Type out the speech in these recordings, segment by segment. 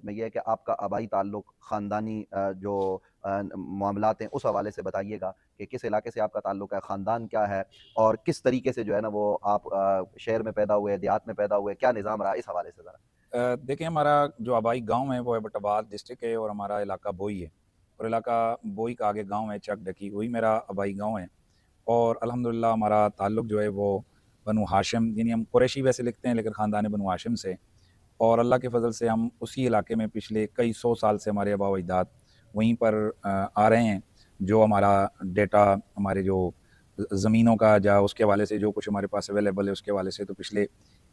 इसमें यह है कि आपका आबाई ताल्लुक, ख़ानदानी जो मामलात हैं, उस हवाले से बताइएगा कि किस इलाके से आपका ताल्लुक है, ख़ानदान क्या है और किस तरीके से जो है ना वो आप शहर में पैदा हुए, देहात में पैदा हुए, क्या निज़ाम रहा, इस हवाले से ज़रा? देखिए, हमारा जो आबाई गांव है वो एबटाबाद डिस्ट्रिक्ट है और हमारा इलाका बोई है। और इलाका बोई का आगे गांव है चक डकी, वही मेरा आबाई गांव है। और अल्हम्दुलिल्लाह हमारा ताल्लुक जो है वो बनु हाशिम, यानी हम कुरैशी वैसे लिखते हैं लेकिन ख़ानदान बनु हाशिम से। और अल्लाह के फ़ज़ल से हम उसी इलाके में पिछले कई सौ साल से हमारे आबा व अजदाद वहीं पर आ रहे हैं। जो हमारा डेटा, हमारे जो ज़मीनों का या उसके हवाले से जो कुछ हमारे पास अवेलेबल है उसके हवाले से, तो पिछले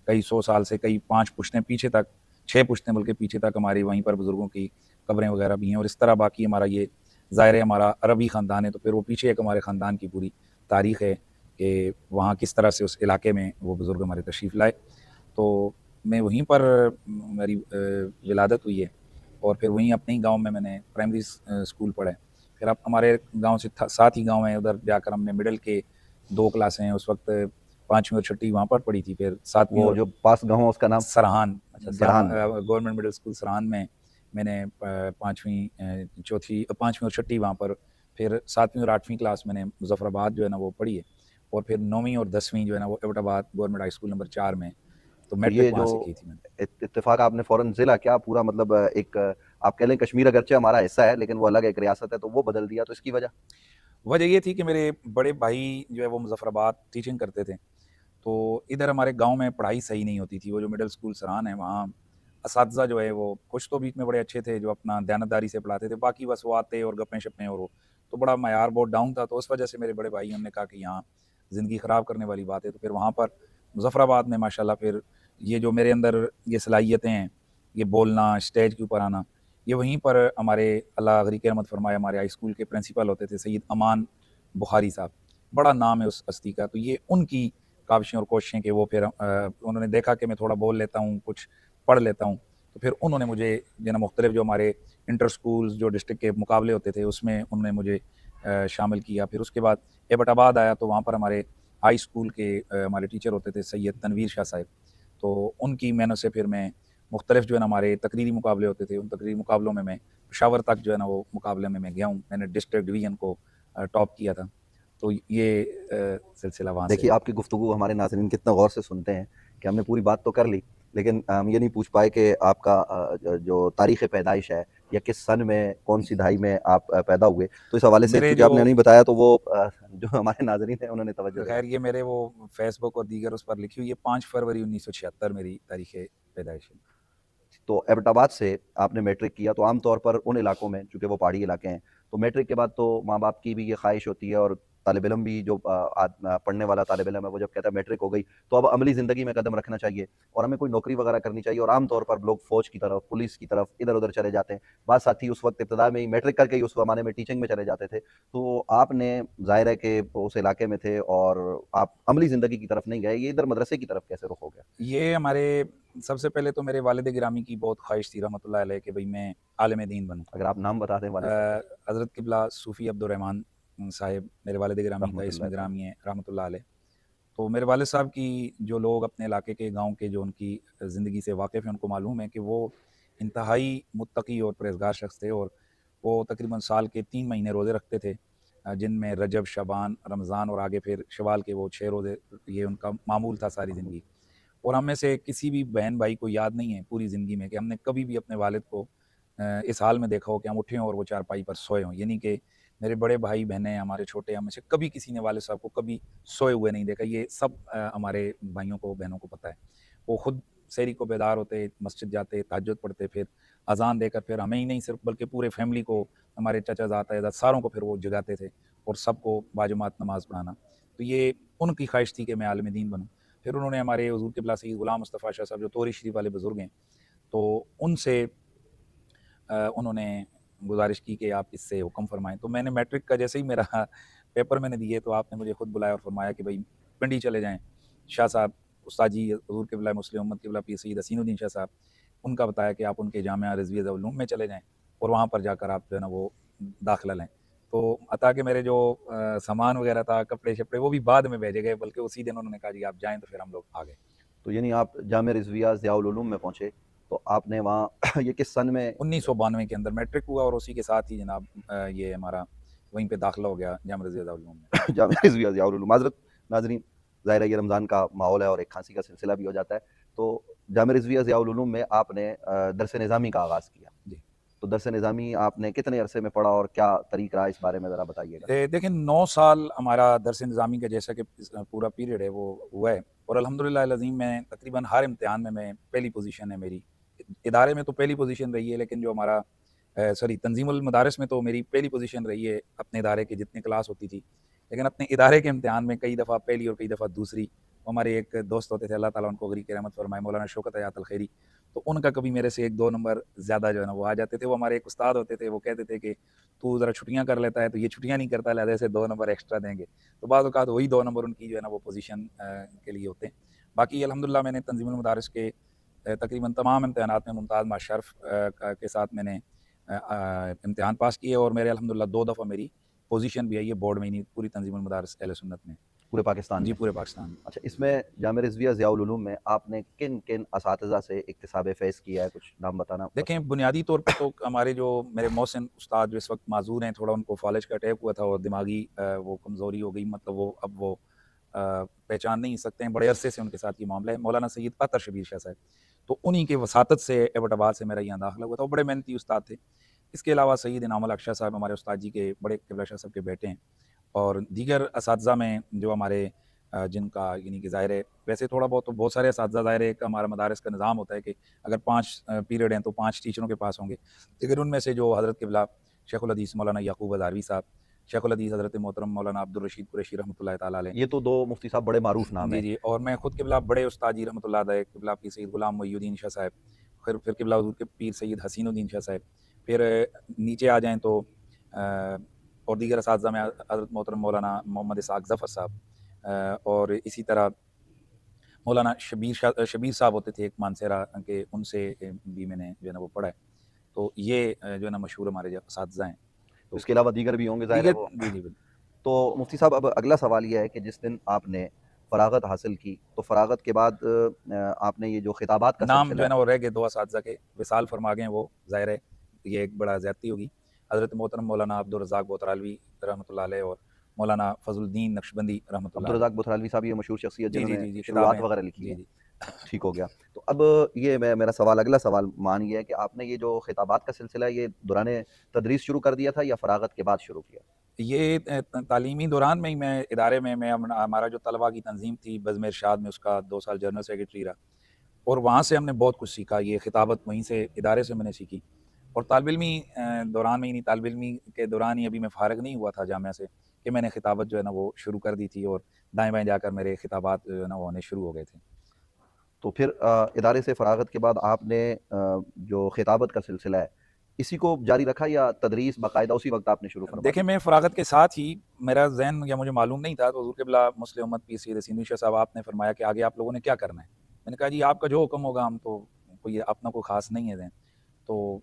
कई सौ साल से, कई 5 पुश्तें पीछे तक, 6 पुश्तें बल्कि पीछे तक हमारी वहीं पर बुज़ुर्गों की कब्रें वगैरह भी हैं। और इस तरह बाकी हमारा ये ज़ाहिर है हमारा अरबी ख़ानदान है, तो फिर वो पीछे एक हमारे ख़ानदान की पूरी तारीख़ है कि वहाँ किस तरह से उस इलाके में वो बुज़ुर्ग हमारे तशरीफ़ लाए। तो मैं वहीं पर मेरी विलादत हुई है और फिर वहीं अपने ही गाँव में मैंने प्राइमरी स्कूल पढ़ा है। फिर अब हमारे गाँव से साथ ही गाँव है, उधर जाकर हमने मिडिल के 2 क्लासें हैं उस वक़्त 5वीं और छठी वहाँ पर पढ़ी थी। फिर 7वीं वो और जो पास गाँव है उसका नाम? सरहान, अच्छा सरहान। गवर्नमेंट मिडिल स्कूल सरहान में मैंने 5वीं, चौथी, 5वीं और छठी वहाँ पर, फिर 7वीं और 8वीं क्लास मैंने मुज़फ़्फ़राबाद जो है ना वो पढ़ी है। और फिर 9वीं और 10वीं जो है ना वो Abbottabad government high school number 4 में, तो तो मैट्रिक ये वहाँ जो से की थी मैंने। इत्तेफ़ाक आपने फ़ौरन ज़िला क्या पूरा मतलब एक आप कह लें कश्मीर अगरचे हमारा हिस्सा है, लेकिन वो अलग एक रियासत है, तो वो बदल दिया, तो इसकी वजह? वजह ये थी कि मेरे बड़े भाई जो है वो मुज़फ़्फ़राबाद टीचिंग करते थे, तो इधर हमारे गाँव में पढ़ाई सही नहीं होती थी। वो जो मिडल स्कूल सराहान है वहाँ असातिज़ा जो है वो कुछ तो बीच में बड़े अच्छे थे जो अपना दयानतदारी से पढ़ाते थे, बाकी बस वो आते और गप्पें-शप्पें और वो, तो बड़ा मयार बहुत डाउन था। तो उस वजह से मेरे बड़े भाइयों ने कहा कि यहाँ ज़िंदगी ख़राब करने वाली बात है, तो फिर वहाँ पर मुज़फ़्फ़राबाद में माशाल्लाह फिर ये जो मेरे अंदर ये सलाहियतें हैं, ये बोलना, स्टेज के ऊपर आना, ये वहीं पर हमारे अल्लाह ग़री की रहमत फ़रमाए हमारे हाई स्कूल के प्रिंसिपल होते थे सैयद अमान बुखारी साहब, बड़ा नाम है उस हस्ती का। तो ये उनकी काविशें और कोशिशें कि वो फिर उन्होंने देखा कि मैं थोड़ा बोल लेता हूँ, कुछ पढ़ लेता हूँ, तो फिर उन्होंने मुझे जो ना मुख्तलिफ जो हमारे इंटर स्कूल्स जो डिस्ट्रिक्ट के मुकाबले होते थे उसमें उन्होंने मुझे शामिल किया। फिर उसके बाद एबटाबाद आया तो वहाँ पर हमारे हाई स्कूल के हमारे टीचर होते थे सैयद तनवीर शाह साहब, तो उनकी मेहनत से फिर मैं मुख्तलिफ जो है ना हमारे तकरीरी मुकाबले होते थे, उन तकरीरी मुकाबलों में मैं पेशावर तक जो है ना वो मुकाबले में मैं गया हूँ। मैंने डिस्ट्रिक्ट डिवीज़न को टॉप किया था। तो ये सिलसिला वहाँ से देखिए, है। आपकी गुफ्तगू हमारे नाज़रीन कितना गौर से सुनते हैं कि हमने पूरी बात तो कर ली, लेकिन हम ये नहीं पूछ पाए कि आपका जो तारीख़ पैदाइश है या किस सन में, कौन-सी दहाई में आप पैदा हुए। तो इस हवाले से मेरे चूँकि जो आपने नहीं बताया तो वो जो हमारे नाज़रीन हैं उन्होंने तवज्जो ख़ैर दिलानी ये है। मेरे वो फ़ेसबुक और दीगर उस पर लिखी हुई है, 5 फरवरी 1976 मेरी तारीख़ पैदाइश है। तो एबटाबाद से आपने मैट्रिक किया, तो आम तौर पर उन इलाकों में, चूँकि वो पहाड़ी इलाके हैं, तो मैट्रिक के बाद तो माँ-बाप की भी ये ख़्वाहिश होती है और तालिब इल्म भी जो पढ़ने वाला तालिब इल्म है, वो जब कहता है मैट्रिक हो गई, तो अब अमली ज़िंदगी में कदम रखना चाहिए और हमें कोई नौकरी वग़ैरह करनी चाहिए और आम तौर पर लोग फ़ौज की तरफ, पुलिस की तरफ, इधर-उधर चले जाते हैं। बाद साथी उस वक़्त इब्तिदा में ही मैट्रिक करके ही उस ज़माने में टीचिंग में चले जाते थे। तो आपने ज़ाहिर है कि उस इलाके में थे और आप अमली ज़िंदगी की तरफ नहीं गए, ये इधर मदरसे की तरफ कैसे रुख हो गया? ये हमारे सबसे पहले तो मेरे वालिद गिरामी की बहुत ख़्वाहिश थी रहमतुल्लाह अलैह कि भई मैं आलिम दीन बनूँ। अगर आप नाम बता दें वालिद साहब का? हज़रत क़िबला सूफ़ी अब्दुर्रहमान साहिब मेरे वालिद गिरामी का रहमतुल्लाह इस्म अलैह। गिरामी है रहमतुल्लाह अलैह। तो मेरे वालिद साहब की जो लोग अपने इलाके के गाँव के जो उनकी ज़िंदगी से वाक़िफ़ हैं उनको मालूम है कि वो इंतहाई मुत्तकी और परहेज़गार शख़्स थे और वो तकरीबन साल के 3 महीने रोज़े रखते थे, जिनमें रजब, शबान, रमज़ान और आगे फिर शवाल के वो 6 रोज़े, ये उनका मामूल था सारी ज़िंदगी। और हम में से किसी भी बहन-भाई को याद नहीं है पूरी ज़िंदगी में कि हमने कभी भी अपने वालिद को इस हाल में देखा हो कि हम उठे हों और वो चारपाई पर सोए हों। यानी कि मेरे बड़े भाई-बहनें, हमारे छोटे, हम में से कभी किसी ने वालिद साहब को कभी सोए हुए नहीं देखा। ये सब हमारे भाइयों को, बहनों को पता है। वो खुद सहरी को बेदार होते, मस्जिद जाते, तहज्जुद पढ़ते, फिर अज़ान देकर फिर हमें ही नहीं सिर्फ़ बल्कि पूरे फ़ैमिली को, हमारे चाचा, ताया सारों को फिर वो जगाते थे और सबको बाजमात नमाज़ पढ़ाना। तो ये उनकी ख़्वाहिश थी कि मैं आलिम दीन बनूँ। फिर उन्होंने हमारे हुज़ूर क़िबला सैयद ग़ुलाम मुस्तफ़ा शाह साहब जो तोरी शरीफ वाले बुज़ुर्ग हैं, तो उनसे उन्होंने गुज़ारिश की कि आप इससे हुक्म फ़रमाएँ। तो मैंने मैट्रिक का जैसे ही मेरा पेपर मैंने दिए तो आपने मुझे खुद बुलाया और फ़रमाया कि भई पिंडी चले जाएँ। शाह साहब, उस्ताद जी हुज़ूर क़िबला मुस्लिम उम्मत क़िबला पीर सैयद हसीनुद्दीन शाह साहब, उनका बताया कि आप उनके जामिया रिज़विया उल-उलूम में चले जाएँ और वहाँ पर जाकर आप जो है ना वो दाखिला लें। तो अता कि मेरे जो सामान वग़ैरह था, कपड़े-शपड़े, वो भी बाद में भेजे गए, बल्कि उसी दिन उन्होंने कहा जी आप जाएँ, तो फिर हम लोग आ गए। तो यानी आप जामिया रिज़विया ज़िया उल उलूम में पहुँचे तो आपने वहाँ ये किस सन में 1992 के अंदर मैट्रिक हुआ और उसी के साथ ही जनाब ये हमारा वहीं पे दाखिला हो गया जामिया रज़िया दारुल में। जामिया रिज़विया ज़ियाउल उलूम। माज़रत नाज़रीन, ज़ाहिर है ये रमज़ान का माहौल है और एक खांसी का सिलसिला भी हो जाता है। तो जामिया रिज़विया ज़ियाउल उलूम में आपने दरस निज़ामी का आगाज़ किया। जी। तो दरस निज़ामी आपने कितने अरसे में पढ़ा और क्या तरीक़ रहा, इस बारे में ज़रा बताइएगा? देखिए 9 साल हमारा दरस निज़ामी का जैसा कि पूरा पीरियड है वो हुआ है और अल्हम्दुलिल्लाह अज़ीम मैं तकरीबन हर इम्तिहान में मैं पहली पोज़ीशन है मेरी। इदारे में तो पहली पोज़ीशन रही है, लेकिन जो हमारा सॉरी तंज़ीमुल मदारिस में तो मेरी पहली पोज़ीशन रही है अपने इदारे की जितनी क्लास होती थी। लेकिन अपने इदारे के इम्तिहान में कई दफ़ा पहली और कई दफ़ा दूसरी। वो हमारे एक दोस्त होते थे, अल्लाह ताला उनको गरीक रहमत फरमाए, मौलाना शौकत हयात अल खैरी। तो उनका कभी मेरे से 1-2 नंबर ज़्यादा जो है ना वो आ जाते थे। वो हमारे एक उस्ताद होते थे, वो कहते थे कि तू ज़रा छुट्टियाँ कर लेता है, तो ये छुट्टियाँ नहीं करता, लिहाज़ा से 2 नंबर एक्स्ट्रा देंगे। तो बाज़ औक़ात वही 2 नंबर उनकी जो है ना वो पोज़ीशन के लिए होते हैं। बाकी अल्हम्दुलिल्लाह मैंने तंज़ीमुल मदारिस के तकरीबन तमाम इम्तिहानात में मुमताज़ माशर्फ़ के साथ मैंने इम्तिहान पास किए और मेरे अल्हम्दुलिल्लाह 2 दफ़ा मेरी पोज़ीशन भी आई है बोर्ड में, नहीं पूरी तंज़ीमुल मदारिस अहले सुन्नत में। पूरे पाकिस्तान जी, में? पूरे पाकिस्तान में। अच्छा, इसमें जामिया रिज़विया ज़ियाउल उलूम में आपने किन-किन असातिज़ा से इक्तिसाब फ़ैज़ किया है? कुछ नाम बताना देखें, पसंद? बुनियादी तौर पे तो हमारे जो मेरे मोहसिन उस्ताद जो इस वक़्त माज़ूर हैं, थोड़ा उनको फ़ालिज का अटैक हुआ था और दिमागी वो कमज़ोरी हो गई, मतलब वो अब वो पहचान नहीं सकते हैं, बड़े अरसे से उनके साथ ये मामला है। मौलाना सैयद अतर शबीर शाह साहब, तो उन्हीं के वसातत से एबटाबाद से मेरा यहाँ दाखिला हुआ था। वो बड़े मेहनती उस्ताद थे। इसके अलावा सैयद इनामुल हक शाह साहब हमारे उस्ताद जी के बड़े क़िबला शाह साहब के बेटे हैं और दीगर असातिज़ा में जो हमारे जिनका यानी कि ज़ाहिर है वैसे थोड़ा बहुत तो बहुत सारे असातिज़ा ज़ाहिर है, एक हमारा मदारिस का निज़ाम होता है कि अगर 5 पीरियड हैं तो 5 टीचरों के पास होंगे। लेकिन उनमें से जो हज़रत क़िबला शेखुल हदीस मौलाना याकूब हज़ारवी साहब, शेखुल हदीस हज़रत मोहतरम मौलाना अब्दुल रशीद कुरैशी रहमतुल्लाहि तआला अलैह। ये तो 2 मुफ्ती साहब बड़े मारूफ़ नाम जी, हैं। जी। और मैं खुद क़िबला बड़े उस्ताद जी रहमतुल्लाह अलैह, क़िबला पीर सैयद गुलाम मोइनुद्दीन शाह साहब, फिर क़िबला हुज़ूर के पीर सैयद हसीनुद्दीन शाह साहब, फिर नीचे आ जाएँ तो और दीगर असातिज़ा में हज़रत मोहतरम मौलाना मोहम्मद इसहाक़ ज़फ़र साहब और इसी तरह मौलाना शबीर साहब होते थे एक मानसेरा के, उनसे भी मैंने जो है ना वो पढ़ा है। तो ये जो है ना मशहूर हमारे जो असातिज़ा हैं। तो इसके अलावा दीगर भी होंगे, ज़ाहिर है दीगर वो। जी, जी, बिल्कुल। तो मुफ्ती साहब, अब अगला सवाल ये है कि जिस दिन आपने फ़राग़त हासिल की, तो फ़राग़त के बाद आपने ये जो खिताबात का नाम जो सिलसिला है है। ना वो रह गए 2 असातिज़ा के, विसाल फरमा गए हैं वो, ज़ाहिर है ये एक बड़ा ज़्यादती होगी। हज़रत मोहतरम मौलाना अब्दुल रज़्ज़ाक़ बोतरालवी रहमतुल्लाह अलैह और मौलाना फ़ज़लुद्दीन नक्शबंदी रहमतुल्लाह अब्दुल अलैह। रज़्ज़ाक़ बोथरालवी साहब, ये मशहूर शख्सियत जी, जी, जिन्होंने जी, जी, शुरुआत किताबें वग़ैरह लिखी जी, है। जी। ठीक हो गया। तो अब ये मेरा सवाल, अगला सवाल मान ये है कि आपने ये जो खिताबात का सिलसिला है, ये दौरान तदरीस शुरू कर दिया था या फ़राग़त के बाद शुरू किया? ये तालीमी दौरान में ही मैं इदारे में मैं हमारा जो तलबा की तंज़ीम थी बज़्म इरशाद में, उसका 2 साल जनरल सेक्रेटरी रहा और वहाँ से हमने बहुत कुछ सीखा। ये खिताबत वहीं से इदारे से मैंने सीखी और तालिब इल्मी दौरान में ही नहीं, तालिब इल्मी के दौरान ही अभी मैं फ़ारिग नहीं हुआ था जामिया से कि मैंने खिताबत जो है ना वो शुरू कर दी थी और दाएँ-बाएँ जाकर मेरे खिताबात जो है ना वो होने शुरू हो गए थे। तो फिर इदारे से फ़राग़त के बाद आपने जो खिताबत का सिलसिला है, इसी को जारी रखा या तदरीस बाकायदा उसी वक़्त आपने शुरू फरमा देखिए, दी? मैं फ़राग़त के साथ ही मेरा ज़हन या मुझे मालूम नहीं था, तो हुज़ूर क़िबला मुस्लिम उम्मत पीर सैयद हसीनुद्दीन शाह साहब आपने फ़रमाया कि आगे आप लोगों ने क्या करना है? मैंने कहा जी आपका जो हुक्म होगा, हम तो कोई अपना कोई ख़ास नहीं है ज़हन। तो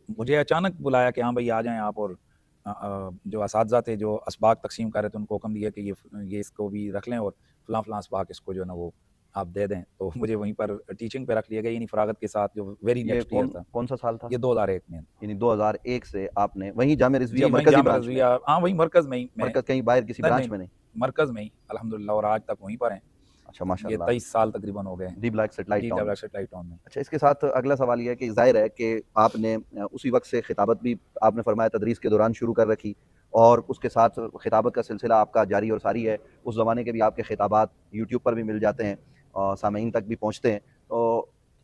मुझे अचानक बुलाया कि हाँ भाई आ जाएँ आप और जो असातिज़ा थे जो असबाक तक़सीम कर रहे थे उनको हुक्म दिया कि ये इसको भी रख लें और फ़लाँ-फ़लाँ असबाक इसको जो है ना वो आप दे दें। तो मुझे वहीं पर टीचिंग पे रख लिया गया, यानी फ़राग़त के साथ जो वेरी ये नेक्स्ट ईयर था। कौन-सा साल था? ये 2001 में। यानी 2001 से आपने वहीं जामिया रिज़विया जी, वहीं मरकज़ी जामिया ब्रांच में, रज़विया हाँ, वहीं मरकज़ में ही मैं मरकज़ कहीं बाहर किसी नहीं, ब्रांच नहीं, में नहीं? मरकज़ में ही अल्हम्दुलिल्लाह और आज तक वहीं पर हैं। अच्छा, ये माशाअल्लाह। 23 साल तकरीबन हो गए हैं। डी ब्लॉक सेटेलाइट जी, टाउन में। डेवलप सेटेलाइट टाउन में। अच्छा, इसके साथ अगला सवाल ये है कि ज़ाहिर है कि आपने उसी वक़्त से खिताबत भी आपने फ़रमाया तदरीस के दौरान शुरू कर रखी और उसके साथ खिताबत का सिलसिला आपका जारी और सारी है। उस ज़माने के भी आपके खिताबात यूट्यूब पर भी मिल जाते हैं और सामईन तक भी पहुँचते हैं। तो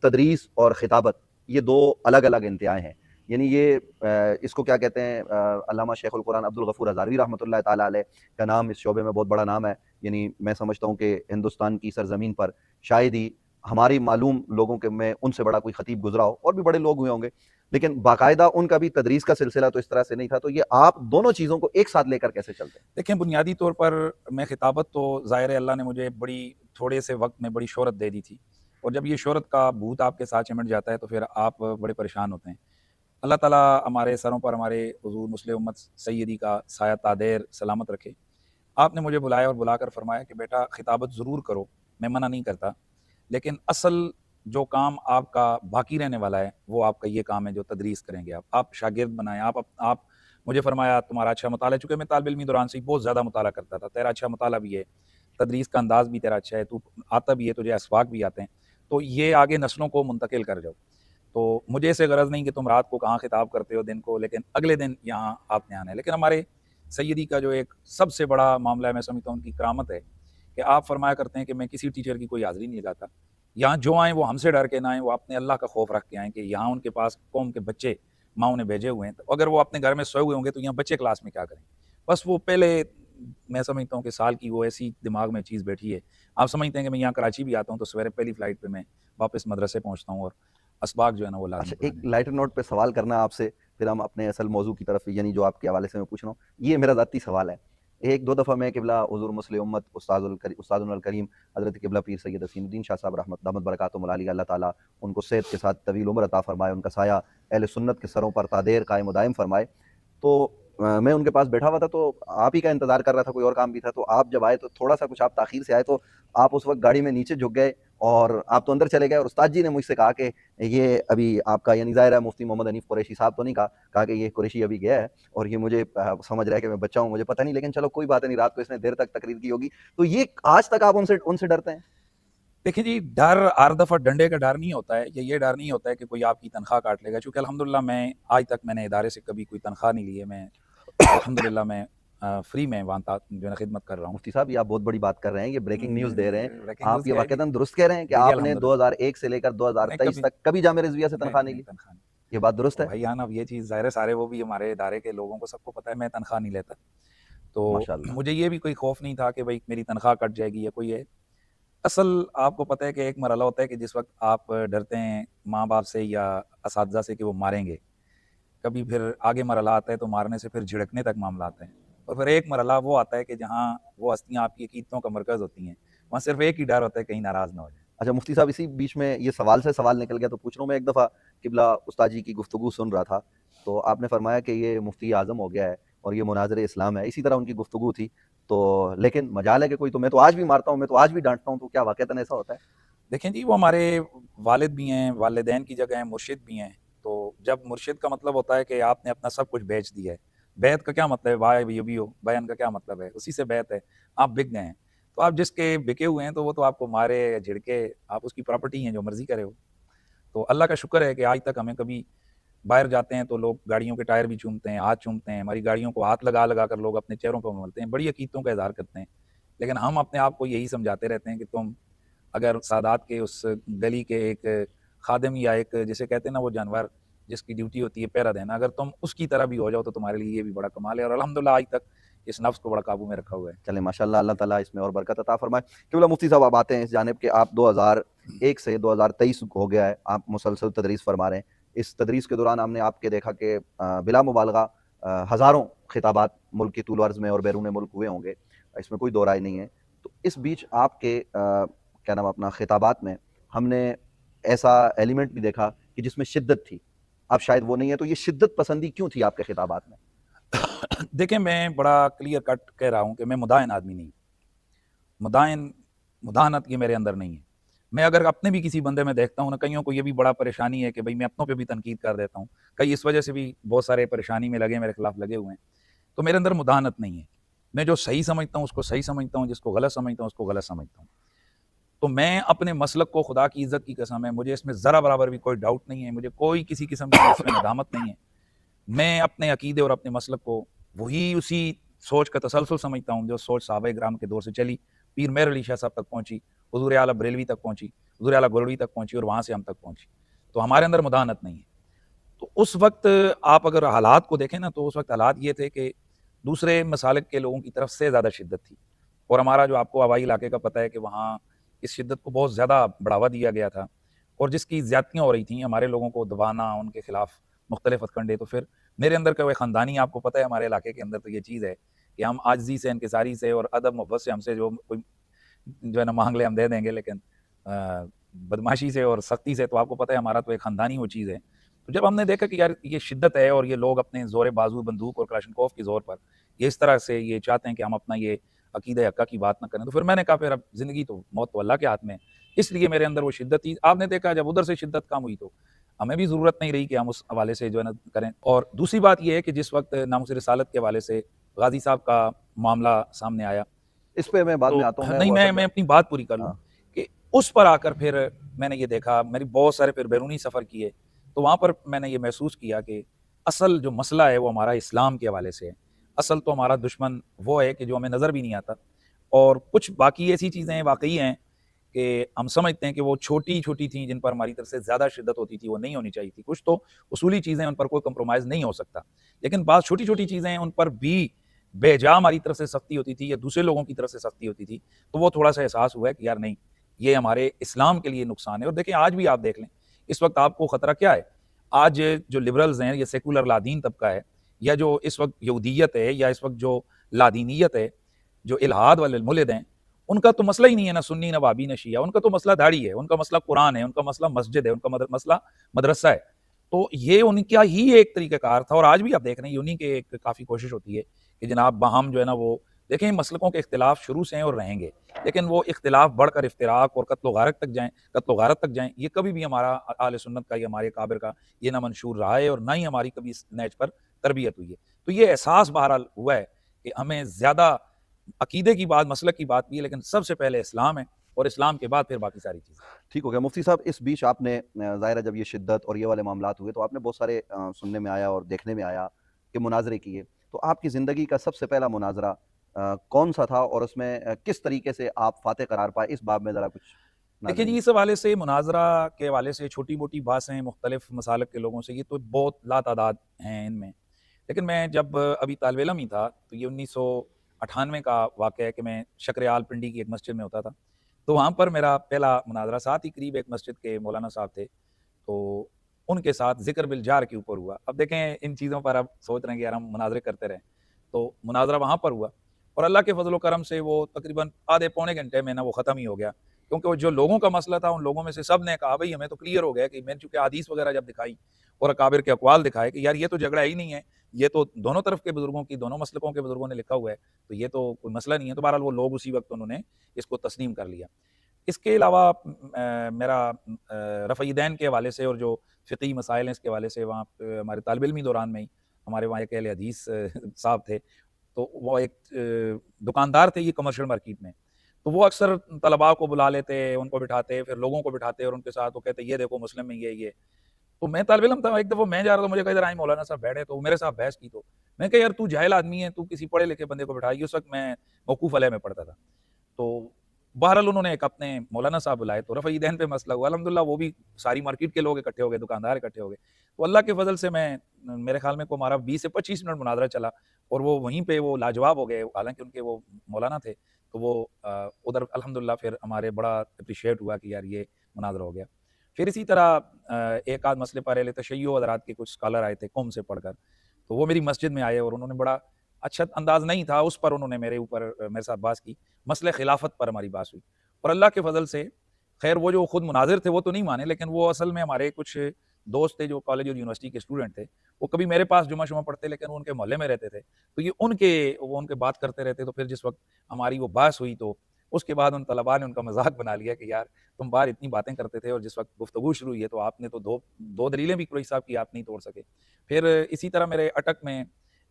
तदरीस और खिताबत ये 2 अलग-अलग इंतिहाएँ हैं। यानी ये इसको क्या कहते हैं, अल्लामा शेखुल कुरान अब्दुल गफ़ूर हज़ारवी रहमतुल्लाहि तआला अलैह का नाम इस शोबे में बहुत बड़ा नाम है। यानी मैं समझता हूँ कि हिंदुस्तान की सरज़मीन पर शायद ही हमारी मालूम लोगों के में उनसे बड़ा कोई ख़तीब गुज़रा हो, और भी बड़े लोग हुए होंगे, लेकिन बाकायदा उनका भी तदरीस का सिलसिला तो इस तरह से नहीं था। तो ये आप दोनों चीज़ों को एक साथ लेकर कैसे चलते हैं? देखें, बुनियादी तौर पर मैं खिताबत तो ज़ाहिर है अल्लाह ने मुझे बड़ी थोड़े से वक़्त में बड़ी शोहरत दे दी थी और जब ये शोहरत का भूत आपके साथ चिमट जाता है तो फिर आप बड़े परेशान होते हैं। अल्लाह ताला हमारे सरों पर हमारे हुज़ूर मुस्लिम उम्मत सैयदी का साया तादेर सलामत रखे। आपने मुझे बुलाया और बुलाकर फ़रमाया कि बेटा खिताबत ज़रूर करो, मैं मना नहीं करता, लेकिन असल जो काम आपका बाकी रहने वाला है वो आपका ये काम है जो तदरीस करेंगे आप शागिर्द बनाएं आप मुझे फरमाया तुम्हारा अच्छा मुताला, चूंकि मैं तालिब इल्मी दौरान से ही बहुत ज़्यादा मुताला करता था, तेरा अच्छा मुताला भी है, तदरीस का अंदाज भी तेरा अच्छा है, तू आता भी है, तुझे असवाक भी आते हैं, तो ये आगे नस्लों को मुंतकिल कर जाओ। तो मुझे इससे गरज नहीं कि तुम रात को कहाँ खिताब करते हो दिन को, लेकिन अगले दिन यहाँ आपने आना है। लेकिन हमारे सैयदी का जो एक सबसे बड़ा मामला है, मैं समझता हूँ उनकी करामत है कि आप फरमाया करते हैं कि मैं किसी टीचर की कोई हाज़िरी नहीं लगाता, यहाँ जो आएँ वो हमसे डर के ना आएँ, वो अपने अल्लाह का खौफ रख के आएँ कि यहाँ उनके पास कौम के बच्चे माँ ने भेजे हुए हैं, तो अगर वो अपने घर में सोए हुए होंगे तो यहाँ बच्चे क्लास में क्या करें। बस वो पहले, मैं समझता हूँ कि साल की वो ऐसी दिमाग में चीज़ बैठी है। आप समझते हैं कि मैं यहाँ कराची भी आता हूँ तो सवेरे पहली फ़्लाइट पे मैं वापस मदरसे पहुँचता हूँ और असबाक जो है ना वो लाज़मी अच्छा, एक पढ़ाने। लाइटर नोट पे सवाल करना आपसे, फिर हम अपने असल मौजू की तरफ, यानी जो आपके हवाले से मैं पूछ रहा हूँ, ये मेरा ज़ाती सवाल है। एक दो दफ़ा मैं क़िबला हुज़ूर मुस्लिम उम्मत उस्तादुल करीम हज़रत क़िबला पीर सैयद हसीनुद्दीन शाह साहब रहमत दामत बरकातुहुम अलैहि, अल्लाह ताला उनको सेहत के साथ तवील उम्र अता फ़रमाए, उनका साया अहले सुन्नत के सरों पर तादेर कायम व दायम फ़रमाए। तो मैं उनके पास बैठा हुआ था, तो आप ही का इंतज़ार कर रहा था, कोई और काम भी था। तो आप जब आए तो थोड़ा-सा कुछ आप ताख़ीर से आए, तो आप उस वक़्त गाड़ी में नीचे झुक गए और आप तो अंदर चले गए, और उस्ताद जी ने मुझसे कहा कि ये अभी आपका, यानी ज़ाहिर है मुफ्ती मोहम्मद हनीफ़ कुरैशी साहब तो नहीं कहा कि ये कुरैशी अभी गया है और ये मुझे समझ रहा है कि मैं बच्चा हूँ, मुझे पता नहीं, लेकिन चलो कोई बात नहीं, रात को इसने देर तक तकरीर की होगी। तो ये आज तक आप उनसे उनसे डरते हैं? देखिए जी, डर हर दफ़ा डंडे का डर नहीं होता है, ये डर नहीं होता है कि कोई आपकी तनख्वाह काट लेगा, चूँकि अल्हम्दुलिल्लाह मैं आज तक मैंने इदारे से कभी कोई तनख्वाह नहीं ली है। मैं अल्हम्दुलिल्लाह मैं फ्री में वहाँ जो है ना खिदमत कर रहा हूँ। मुफ्ती साहब, ये आप बहुत बड़ी बात कर रहे हैं, ये ब्रेकिंग न्यूज़ दे रहे हैं। ब्रेकिंग आप न्यूज़ ये क्या है जी? वाक़ईतन दुरुस्त कह रहे हैं कि जी, जी, आपने अल्हम्दुलिल्लाह। 2001 से लेकर नहीं 2023 कभी तक कभी जामिया रिज़विया से तनख्वाह नहीं नहीं ली? तनख्वाह नहीं। ये बात दुरुस्त तो है? भाईजान अब ये चीज़ ज़ाहिर है सारे वो भी हमारे इदारे के लोगों को सबको पता है मैं तनख्वाह नहीं लेता। तो माशाअल्लाह। मुझे ये भी कोई खौफ नहीं था कि भई मेरी तनख्वाह कट जाएगी या कोई है। असल आपको पता है कि एक मरहला होता है कि जिस वक़्त आप डरते हैं माँ-बाप से या असातिज़ा से कि वो मारेंगे, कभी फिर आगे मरहला आता है तो मारने से फिर झिड़कने तक मामला आता है। और फिर एक मरहला वो आता है कि जहाँ वो हस्तियाँ आपकी अकीदतों का मरकज़ होती हैं, वहाँ सिर्फ़ एक ही डर होता है कहीं नाराज़ ना हो जाए। अच्छा मुफ्ती साहब, इसी बीच में ये सवाल से सवाल निकल गया तो पूछ रहा हूँ मैं। एक दफ़ा क़िबला उस्ताद जी की गुफ्तगू सुन रहा था, तो आपने फ़रमाया कि ये मुफ्ती आज़म हो गया है और ये मुनाज़िर इस्लाम है, इसी तरह उनकी गुफ्तगू थी। तो लेकिन मजाल है कि कोई, तो मैं तो आज भी मारता हूँ, मैं तो आज भी डाँटता हूँ, तो क्या वाक़ईतन ऐसा होता है? देखें जी, वो हमारे वालिद भी हैं, वालिदैन की जगह हैं, मुर्शिद भी हैं। तो जब मुर्शिद का मतलब होता है कि आपने अपना सब कुछ बेच दिया है। बैत का क्या मतलब है? वाह ये भी हो, बयान का क्या मतलब है? उसी से बैत है, आप बिक गए हैं। तो आप जिसके बिके हुए हैं तो वो तो आपको मारे या झिड़के, आप उसकी प्रॉपर्टी हैं, जो मर्ज़ी करे वो। तो अल्लाह का शुक्र है कि आज तक हमें कभी बाहर जाते हैं तो लोग गाड़ियों के टायर भी चूमते हैं, हाथ चूमते हैं, हमारी गाड़ियों को हाथ लगा-लगा कर लोग अपने चेहरों पे मलते हैं, बड़ी अकीदतों का इज़हार करते हैं। लेकिन हम अपने आप को यही समझाते रहते हैं कि तुम अगर सादात के उस गली के एक खादिम या एक जिसे कहते हैं ना वो जानवर जिसकी ड्यूटी होती है पहरा देना, अगर तुम उसकी तरह भी हो जाओ तो तुम्हारे लिए ये भी बड़ा कमाल है और अल्हम्दुलिल्लाह आज तक इस नफ्स को बड़ा काबू में रखा हुआ है। चलें माशाअल्लाह, अल्लाह ताला इसमें और बरकत अता फ़रमाए। क़िबला मुफ्ती साहब, आप आते हैं इस जानिब कि आप 2001 से 2023 हो गया है, आप मुसलसल तदरीस फ़रमा रहे हैं। इस तदरीस के दौरान हमने आपके देखा कि बिला मुबालगा हज़ारों खिताबात मुल्क की तूल अर्ज़ में और बैरून मुल्क हुए होंगे, इसमें कोई दो राय नहीं है। तो इस बीच आपके क्या नाम अपना खिताबात में हमने ऐसा एलिमेंट भी देखा कि जिसमें शिद्दत थी। अब शायद वो नहीं है, तो ये शिद्दत पसंदी क्यों थी आपके खिताबात में? देखें, मैं बड़ा क्लियर कट कह रहा हूँ कि मैं मुदाहिन आदमी नहीं। मुदाहिन मुदाहनत ये मेरे अंदर नहीं है। मैं अगर अपने भी किसी बंदे में देखता हूँ ना, कइयों को ये भी बड़ा परेशानी है कि भई मैं अपनों पे भी तनकीद कर देता हूँ। कई इस वजह से भी बहुत सारे परेशानी में लगे, मेरे खिलाफ लगे हुए हैं। तो मेरे अंदर मुदाहनत नहीं है। मैं जो सही समझता हूँ उसको सही समझता हूँ, जिसको गलत समझता हूँ उसको गलत समझता हूँ। तो मैं अपने मसलक को, खुदा की इज़्ज़त की कसम है, मुझे इसमें ज़रा बराबर भी कोई डाउट नहीं है, मुझे कोई किसी किस्म की इसमें नदामत नहीं है। मैं अपने अकीदे और अपने मसलक को वही उसी सोच का तसलसल समझता हूँ जो सोच सहाबाए किराम के दौर से चली, पीर मेहर अली शाह साहब तक पहुँची, हुज़ूर आला बरेलवी तक पहुँची, हुज़ूर आला गोरवी तक पहुँची और वहाँ से हम तक पहुँची। तो हमारे अंदर मुदाहनत नहीं है। तो उस वक़्त आप अगर हालात को देखें ना, तो उस वक़्त हालात ये थे कि दूसरे मसालिक के लोगों की तरफ से ज़्यादा शिद्दत थी और हमारा जो आपको हवाई इलाके का पता है कि वहाँ इस शिद्दत को बहुत ज़्यादा बढ़ावा दिया गया था और जिसकी ज़्यादतियाँ हो रही थीं, हमारे लोगों को दबाना, उनके खिलाफ मुख्तलिफ हथकंडे। तो फिर मेरे अंदर का वो ख़ानदानी, आपको पता है हमारे इलाके के अंदर तो ये चीज़ है कि हम आजिज़ी से, इनकिसारी से और अदब मोहब्बत से हमसे जो कोई जो है ना माँग ले हम दे देंगे, लेकिन बदमाशी से और सख्ती से तो आपको पता है हमारा तो एक ख़ानदानी वो चीज़ है। तो जब हमने देखा कि यार ये शिद्दत है और ये लोग अपने ज़ोर बाज़ू, बंदूक और कलाशनकोव के ज़ोर पर ये इस तरह से ये चाहते हैं कि हम अपना ये अकीदे हक्का की बात ना करें। तो फिर मैंने कहा फिर अब ज़िंदगी तो मौत तो अल्लाह के हाथ में है, इसलिए मेरे अंदर वो शिद्दत थी। आपने देखा जब उधर से शिद्दत कम हुई तो हमें भी ज़रूरत नहीं रही कि हम उस हवाले से जो है ना करें। और दूसरी बात ये है कि जिस वक़्त नामूस रिसालत के हवाले से गाज़ी साहब का मामला सामने आया, इस पे मैं बाद तो में आता हूँ। मैं नहीं, वो मैं असल मैं अपनी बात पूरी कर लूँ हाँ, कि उस पर आकर फिर मैंने ये देखा, मेरी बहुत सारे फिर बैरूनी सफ़र किए, तो वहाँ पर मैंने ये महसूस किया कि असल जो मसला है वो हमारा इस्लाम के हवाले से है। असल तो हमारा दुश्मन वो है कि जो हमें नज़र भी नहीं आता, और कुछ बाकी ऐसी चीज़ें वाक़ई हैं कि हम समझते हैं कि वो छोटी-छोटी थी जिन पर हमारी तरफ से ज़्यादा शिद्दत होती थी, वो नहीं होनी चाहिए थी। कुछ तो उसूली चीज़ें, उन पर कोई कम्प्रोमाइज़ नहीं हो सकता। लेकिन बात छोटी-छोटी चीज़ें हैं, उन पर भी बेजा हमारी तरफ से सख्ती होती थी या दूसरे लोगों की तरफ से सख्ती होती थी, तो वो थोड़ा-सा एहसास हुआ है कि यार नहीं, ये हमारे इस्लाम के लिए नुकसान है। और देखिए आज भी आप देख लें, इस वक़्त आपको ख़तरा क्या है? आज जो लिबरल्स हैं, या सेकुलर लादीन तबका है, या जो इस वक़्त यहूदियत है, या इस वक़्त जो लादीनियत है, जो इल्हाद वाले मुल्हिद हैं, उनका तो मसला ही नहीं है ना सुन्नी, ना वाबी, ना शिया, उनका तो मसला दाढ़ी है, उनका मसला कुरान है, उनका मसला मस्जिद है, उनका मसला मदरसा है। तो ये उनका ही एक तरीक़ाकार था, और आज भी आप देख रहे हैं उन्हीं के एक काफ़ी कोशिश होती है कि जनाब बाहम जो है ना वो देखें, मसलकों के इख्तिलाफ शुरू से हैं और रहेंगे, लेकिन वो इख्तिलाफ बढ़कर इफ्तिराक और कत्ल गारत तक जाएँ, ये कभी भी हमारा अहले सुन्नत का या हमारे काबिर का ये ना मंशूर रहा है, और ना ही हमारी कभी इस नहज पर तरबियत हुई है। तो ये एहसास बहरहाल हुआ है कि हमें ज़्यादा अकीदे की बात, मसलक की बात भी है, लेकिन सबसे पहले इस्लाम है, और इस्लाम के बाद फिर बाकी सारी चीज़ें। ठीक हो गया। मुफ्ती साहब, इस बीच आपने ज़ाहिर है जब ये शिद्दत और ये वाले मामलात हुए तो आपने बहुत सारे सुनने में आया और देखने में आया कि मुनाज़रे किए। तो आपकी ज़िंदगी का सबसे पहला मुनाज़रा कौन-सा था और उसमें किस तरीके से आप फ़ातह करार पाए? इस बाब में ज़रा कुछ देखिए जी, नाज़रीन इस हवाले से मुनाज़रा के हवाले से छोटी-मोटी बातें मुख्तलिफ़ मसालिक के लोगों से, ये तो बहुत लातादाद हैं इनमें। लेकिन मैं जब अभी तालिब इल्म ही था, तो ये 1998 का वाक़या है कि मैं शकरेआल पिंडी की एक मस्जिद में होता था। तो वहाँ पर मेरा पहला मुनाज़रा, साथ ही करीब एक मस्जिद के मौलाना साहब थे, तो उनके साथ ज़िक्र बिल जार के ऊपर हुआ। अब देखें, इन चीज़ों पर आप सोच रहे हैं कि यार हम मुनाज़रे करते रहें, तो मुनाज़रा वहाँ पर हुआ, और अल्लाह के फ़ज़ल व करम से वो तकरीबन आधे पौने घंटे में ना वो ख़त्म ही हो गया। क्योंकि वो जो लोगों का मसला था, उन लोगों में से सब ने कहा भई हमें तो क्लियर हो गया कि मैंने चूँकि हदीस वग़ैरह जब दिखाई और अकाबिर के अक़वाल दिखाए कि यार ये तो झगड़ा ही नहीं है, ये तो दोनों तरफ के बुज़ुर्गों की, दोनों मसलकों के बुज़ुर्गों ने लिखा हुआ है, तो ये तो कोई मसला नहीं है। तो बहरहाल वो लोग उसी वक़्त उन्होंने इसको तस्लीम कर लिया। इसके अलावा मेरा रफ़ईदैन के हवाले से और जो फ़िक़ही मसाइल हैं इसके हवाले से, वहाँ पे हमारे तालिब इल्मी दौरान में ही हमारे वहाँ एक अहले हदीस साहब थे, तो वो एक दुकानदार थे ये कमर्शियल मार्केट में। तो वो अक्सर तलबा को बुला लेते, उनको बिठाते, फिर लोगों को बिठाते और उनके साथ वो कहते, ये देखो मुस्लिम में ये। तो मैं तालिब इल्म था, एक दफ़ा मैं जा रहा था, मुझे कहा इधर आएँ मौलाना साहब बैठे, तो मेरे साथ बहस की। तो मैंने कहा यार तू जाहिल आदमी है, तू किसी पढ़े लिखे बंदे को बिठा। उस वक़्त मैं मौकूफ़ अलैह में पढ़ता था। तो बहरहाल उन्होंने एक अपने मौलाना साहब बुलाए, तो रफ़ईदैन पे मसला हुआ। अल्हम्दुलिल्लाह वो भी सारी मार्केट के लोग इकट्ठे हो गए, दुकानदार इकट्ठे हो गए। तो अल्लाह के फ़ज़ल से मेरे ख़्याल में को हमारा 20 से 25 मिनट मुनाज़रा चला, और वो वहीं पे वो लाजवाब हो गए। हालाँकि उनके वो मौलाना थे, तो वो उधर अल्हम्दुलिल्लाह फिर हमारे बड़ा एप्रिशिएट हुआ कि यार ये मुनाज़रा हो गया। फिर इसी तरह एक आध मसले पर अहले तशय्युअ हज़रात के कुछ स्कॉलर आए थे क़ौम से पढ़कर, तो वो मेरी मस्जिद में आए और उन्होंने बड़ा अच्छा अंदाज़ नहीं था, उस पर उन्होंने मेरे ऊपर मेरे साथ बहस की। मसले खिलाफत पर हमारी बहस हुई, और अल्लाह के फ़ज़ल से ख़ैर वो जो खुद मुनाज़िर थे वो तो नहीं माने, लेकिन वो असल में हमारे कुछ दोस्त थे जो कॉलेज और यूनिवर्सिटी के स्टूडेंट थे। वो कभी मेरे पास जुमा-शुमा पढ़ते, लेकिन वो उनके मोहल्ले में रहते थे। तो ये वो उनके बात करते रहते। तो फिर जिस वक़्त हमारी वो बहस हुई, तो उसके बाद उन तलबा ने उनका मज़ाक बना लिया कि यार तुम बाहर इतनी बातें करते थे, और जिस वक़्त गुफ्तगू शुरू हुई है तो आपने तो दो दलीलें भी कोई साहब की आप नहीं तोड़ सके। फिर इसी तरह मेरे अटक में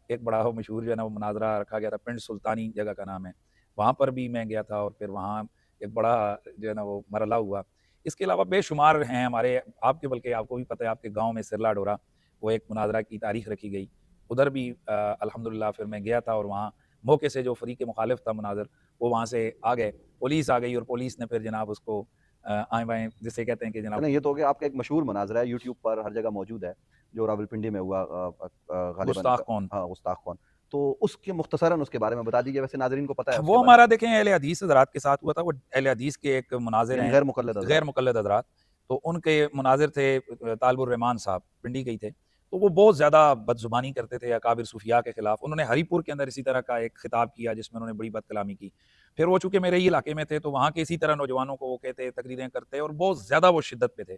एक बड़ा वो मशहूर जो है ना वो मुनाज़रा रखा गया था, पिंड सुल्तानी जगह का नाम है। वहाँ पर भी मैं गया था, और फिर वहाँ एक बड़ा जो है ना वो मरला हुआ। इसके अलावा बेशुमार हैं हमारे, आपके बल्कि आपको भी पता है, आपके गाँव में सिरला डोरा, वो एक मुनाज़रा की तारीख़ रखी गई। उधर भी अल्हम्दुलिल्लाह फिर मैं गया था, और वहाँ मौके से जो फ़रीक़ मुख़ालिफ़ था मुनाज़िर, वो वहाँ से आ गए। पुलिस आ गई, और पुलिस ने फिर जनाब उसको आएँ-बाएँ जिसे कहते हैं कि जनाब। चलें, ये तो हो गया आपका एक मशहूर मुनाज़रा है, यूट्यूब पर हर जगह मौजूद है, जो रावलपिंडी में हुआ ग़ालिबन गुस्ताख़ कौन? हाँ, गुस्ताख़ कौन। तो उसके मुख़्तसरन उसके बारे में बता दीजिए, वैसे नाज़रीन को पता है उसके वो बारे में। हमारा देखें अहले हदीस हज़रात के साथ हुआ था। वो अहले हदीस के एक मुनाज़िर यानी हैं, गैर मुक़ल्लिद गैर हज़रात। मुक़ल्लिद हज़रात। तो उनके मुनाज़िर थे तालिबुर रहमान साहब, पिंडी के ही थे। तो वो बहुत ज़्यादा बदज़ुबानी करते थे अकाबिर सूफ़िया के ख़िलाफ़। उन्होंने हरीपुर के अंदर इसी तरह का एक ख़िताब किया जिसमें उन्होंने बड़ी बदकलामी की। फिर वो चूँकि मेरे ही इलाके में थे, तो वहाँ के इसी तरह नौजवानों को वो कहते, तकरीरें करते, और बहुत ज़्यादा वो शिद्दत पे थे।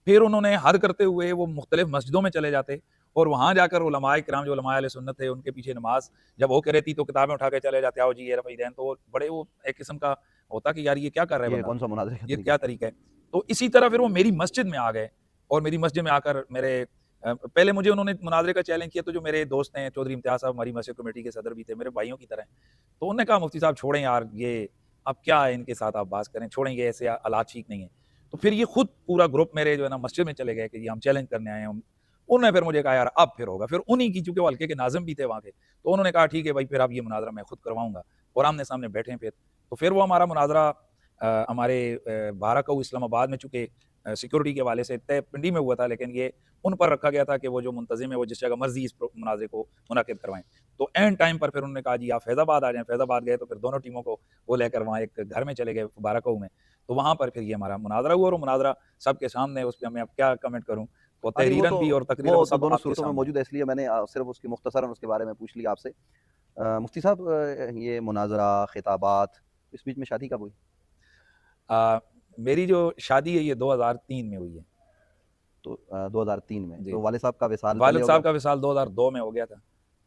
फिर उन्होंने हद करते हुए वो मुख्तलिफ मस्जिदों में चले जाते और वहाँ जाकर उलमाए किराम जो उलमाए अहले सुन्नत थे उनके पीछे नमाज जब हो के रहती तो किताबें उठा के चले जाते, आओ जी ये रफ़ी दैन, तो वो बड़े वो एक किस्म का होता कि यार ये क्या कर रहा है ये बंदा, कौन सा मुनाज़रे का ये तरीका क्या तरीका है। तो इसी तरह फिर वो मेरी मस्जिद में आ गए और मेरी मस्जिद में आकर मेरे पहले मुझे उन्होंने मुनाज़रे का चैलेंज किया, तो जो मेरे दोस्त हैं चौधरी इम्तियाज़ साहब हमारी मस्जिद कमेटी के सदर भी थे, मेरे भाइयों की तरह। तो उन्होंने कहा मुफ्ती साहब छोड़ें यार, ये अब क्या है इनके साथ आप बात करें, छोड़ें, ये ऐसे हालात ठीक नहीं है। तो फिर ये खुद पूरा ग्रुप मेरे जो है ना मस्जिद में चले गए कि जी हम चैलेंज करने आए हैं हम। उन्होंने फिर मुझे कहा यार अब फिर होगा, फिर उन्हीं की, चूँकि वो हल्के के नाज़िम भी थे वहाँ के, तो उन्होंने कहा ठीक है भाई फिर अब ये मुनाज़रा मैं खुद करवाऊँगा और आमने-सामने बैठे फिर। तो फिर वो हमारा मुनाज़रा हमारे बारहकऊ इस्लामाबाद में, चूँकि सिक्योरिटी के हवाले से तय पिंडी में हुआ था, लेकिन ये उन पर रखा गया था कि वो जो मुंतज़िम है वो जिस जगह मर्ज़ी इस मुनाज़रे को मुनाकिद करवाएँ। तो ऐन टाइम पर फिर उन्होंने कहा जी आप फैज़ाबाद आ जाएँ, फैज़ाबाद गए तो फिर दोनों टीमों को वो लेकर वहाँ एक घर में चले गए बारहकऊ में। तो वहाँ पर फिर ये हमारा मुनाज़रा हुआ और वो मुनाज़रा सबके सामने, उस पे मैं अब क्या कमेंट करूँ, वो हाँ, नहीं तहरीरन भी और तकरीरन वो वो तो सब दोनों आपके सूरतों में सामने है। मौजूद है, इसलिए मैंने सिर्फ़ उसकी मुख्तसरन उसके बारे में पूछ लिया आपसे। मुफ्ती साहब, ये मुनाज़रा, खिताबात, इस बीच में शादी कब हुई? मेरी जो शादी है ये 2003 में हुई है। तो 2003 में, जी। तो वालिद साहब का विसाल पहले वालिद हो गया? साहब का विसाल 2002 में हो गया था।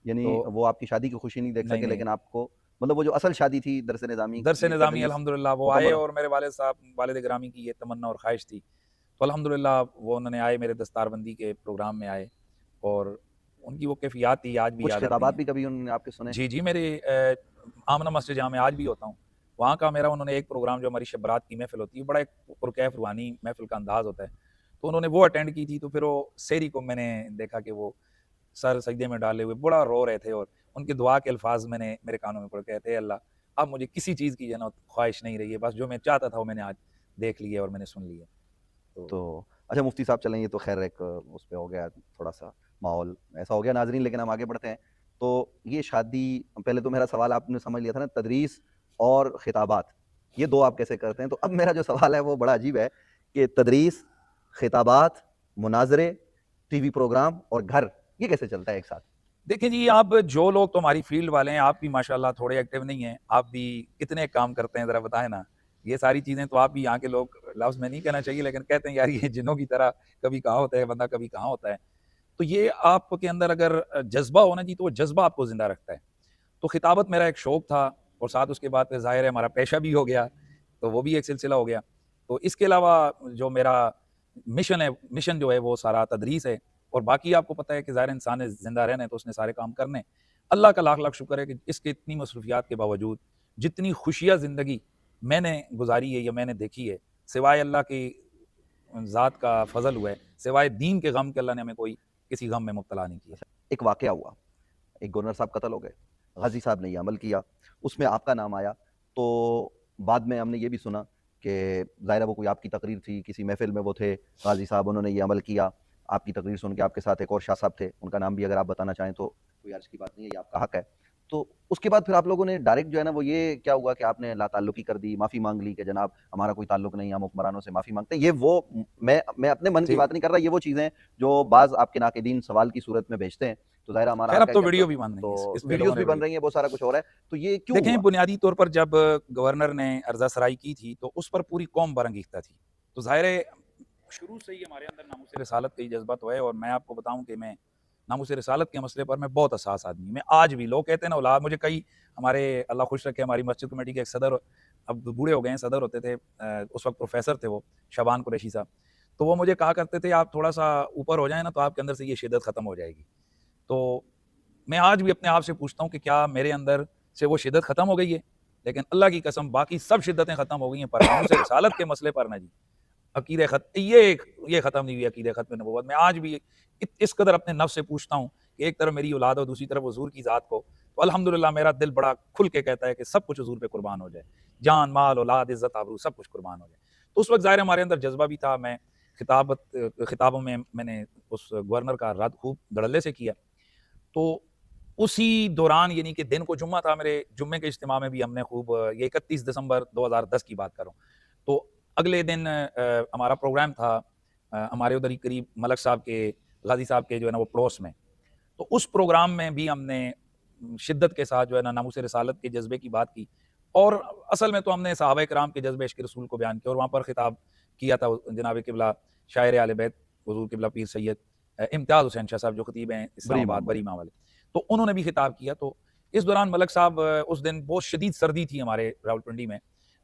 यानी तो वो आपकी शादी की खुशी नहीं देख नहीं, सके, नहीं। लेकिन आपको मतलब वो जो असल शादी थी दरस निज़ामी दरस की निज़ामी तदरीस अल्हम्दुलिल्लाह वो आए मुकम्मल हो। और मेरे वालिद साहब, वालिद गिरामी की ये तमन्ना और ख़्वाहिश थी। तो अल्हम्दुलिल्लाह वो उन्होंने आए, मेरे दस्तारबंदी के प्रोग्राम में आए और उनकी वो कैफ़ियत थी आज भी कुछ याद आती खिताबात हैं। भी कभी उन्होंने आपके सुने? जी, जी, मेरे आमना मस्जिद जहाँ मैं आज भी होता हूँ, वहाँ का मेरा उन्होंने एक प्रोग्राम जो हमारी शब बारात की महफ़िल होती है, बड़ा एक पुरकैफ़ रूहानी महफ़िल का अंदाज़ होता है। तो उन्होंने वो अटेंड की थी, तो फिर वो सेहरी को मैंने देखा कि वो सर सजदे में डाले हुए बड़ा रो रहे थे और उनकी दुआ के अल्फ़ाज़ मैंने मेरे कानों में पड़ के थे, अल्लाह अब मुझे किसी चीज़ की जो है ना ख्वाहिश नहीं रही है, बस जो मैं चाहता था वो मैंने आज देख लिया और मैंने सुन लिया। तो तो अच्छा मुफ्ती साहब, चलें, ये तो ख़ैर एक उस पे हो गया, थोड़ा-सा माहौल ऐसा हो गया नाज़रीन, लेकिन हम आगे बढ़ते हैं। तो ये शादी, पहले तो मेरा सवाल आपने समझ लिया था ना, तदरीस और खिताबात, ये 2 आप कैसे करते हैं? तो अब मेरा जो सवाल है वो बड़ा अजीब है कि तदरीस, खिताबात, मुनाज़रे, टीवी प्रोग्राम और घर, ये कैसे चलता है एक साथ? देखिए जी, आप जो लोग तो हमारी फ़ील्ड वाले हैं, आप भी माशाअल्लाह थोड़े एक्टिव नहीं हैं, आप भी कितने काम करते हैं ज़रा बताएँ ना? ये सारी चीज़ें तो आप भी यहाँ के लोग, लफ्ज़ में नहीं कहना चाहिए लेकिन कहते हैं यार ये जिन्नों की तरह कभी कहाँ होता है बंदा, कभी कहाँ होता है। तो ये आपके अंदर अगर जज़्बा हो ना जी, तो वो जज़्बा आपको ज़िंदा रखता है। तो खिताबत मेरा एक शौक था और साथ उसके बाद फिर ज़ाहिर है हमारा पेशा भी हो गया, तो वो भी एक सिलसिला हो गया। तो इसके अलावा जो मेरा मिशन है, मिशन जो है वो सारा तदरीस है और बाकी आपको पता है कि ज़ाहिर इंसान ने ज़िंदा रहना है तो उसने सारे काम करने हैं। अल्लाह का लाख-लाख शुक्र है कि इसके इतनी मसरूफ़ियात के बावजूद जितनी खुशियाँ ज़िंदगी मैंने गुज़ारी है या मैंने देखी है, सिवाय अल्लाह की ज़ात का फ़ज़ल हुआ है, सिवाय दीन के गम के अल्लाह ने हमें कोई किसी गम में मुब्तला नहीं किया। अच्छा, एक वाक़या हुआ, एक गवर्नर साहब कत्ल हो गए, गाज़ी साहब ने ये अमल किया, उसमें आपका नाम आया, तो बाद में हमने ये भी सुना कि ज़ाहिर है वो कोई आपकी तकरीर थी, किसी महफ़िल में वो थे, गाज़ी साहब, उन्होंने ये अमल किया, आपकी तकरीर सुन के आपके साथ एक और शाह साहब थे, उनका नाम भी अगर आप बताना चाहें तो कोई हर्ज की बात नहीं है, ये आपका हक़ है। तो उसके बाद फिर आप लोगों ने डायरेक्ट जो है ना वो ये क्या हुआ कि आपने लाताल्लुकी कर दी, माफ़ी माँग ली कि जनाब हमारा कोई ताल्लुक नहीं, हम हुक्मरानों से माफ़ी माँगते हैं। ये वो मैं अपने मन की ठीक। बात नहीं कर रहा, ये वो चीज़ें हैं जो बाज़ आपके नाक़िदीन सवाल की सूरत में भेजते हैं, तो ज़ाहिर है हमारा ख़ैर अब हक़ है तो कि वीडियो भी बन रही है, तो इस पे लोगों वीडियोज़ ने भी बन वीडियो रही हैं, बहुत सारा कुछ हो रहा है, तो ये क्यों देखें, हुआ? बुनियादी तौर पर जब गवर्नर ने अर्ज़ा-सराई की थी, तो उस पर पूरी कौम बरंगीख्ता थी। तो ज़ाहिर है, शुरू से ही हमारे अंदर नामूस-ए-रिसालत का ही जज़्बा तो है और मैं आपको बताऊँ कि मैं नामूस-ए-रिसालत के मसले पर मैं बहुत हसास आदमी हूँ। मैं आज भी, लोग कहते हैं ना औलाद, मुझे कई हमारे, अल्लाह खुश रखे, हमारी मस्जिद कमेटी के एक सदर, अब बूढ़े हो गए हैं, सदर होते थे, उस वक़्त प्रोफ़ेसर थे वो, शबान कुरैशी साहब। तो वो मुझे कहा करते थे, आप थोड़ा-सा ऊपर हो जाएँ ना, तो आपके अंदर से ये शिद्दत ख़त्म हो जाएगी। तो मैं आज भी अपने आप से पूछता हूँ कि क्या मेरे अंदर से वो शिद्दत ख़त्म हो गई है? लेकिन अल्लाह की कसम बाकी सब शिद्दतें ख़त्म हो गई हैं, पर नामूस-ए-रिसालत के मसले पर ना जी। अकीदे खत ये ख़त्म नहीं हुई, अकीदे ख़त्म नबुव्वत। मैं आज भी इस कदर अपने नफ्स से पूछता हूँ कि एक तरफ मेरी औलाद और दूसरी तरफ हुज़ूर की ज़ात को, तो अल्हम्दुलिल्लाह मेरा दिल बड़ा खुल के कहता है कि सब कुछ हुज़ूर पे कुर्बान हो जाए। जान, माल, औलाद, इज़्ज़त, आबरू सब कुछ कुर्बान हो जाए। तो उस वक़्त ज़ाहिर है हमारे अंदर जज़्बा भी था। मैं खिताबों में मैंने उस गवर्नर का रद्द खूब धड़ल्ले से किया। तो उसी दौरान, यानी कि दिन को जुम्मा था, मेरे जुम्मे के इज्तिमा में भी हमने खूब, ये 31 दिसंबर 2010 की बात कर रहा हूँ। तो अगले दिन हमारा प्रोग्राम था हमारे उधर ही करीब मलक साहब के, गाज़ी साहब के जो है ना वो पड़ोस में। तो उस प्रोग्राम में भी हमने शिद्दत के साथ जो है ना नामूस-ए-रिसालत के जज़्बे की बात की और असल में तो हमने सहाबा-ए-किराम के जज़्बे इश्क़ रसूल को बयान किया और वहाँ पर खिताब किया था जनाब क़िबला शायर आले बैत हुजूर किबला पीर सैयद इम्तियाज़ हुसैन शाह साहब जो खतीब हैं इस्लामाबाद बरी इमाम वाले, तो उन्होंने भी खिताब किया। तो इस दौरान मलक साहब उस दिन बहुत शदीद सर्दी थी हमारे रावलपिंडी में,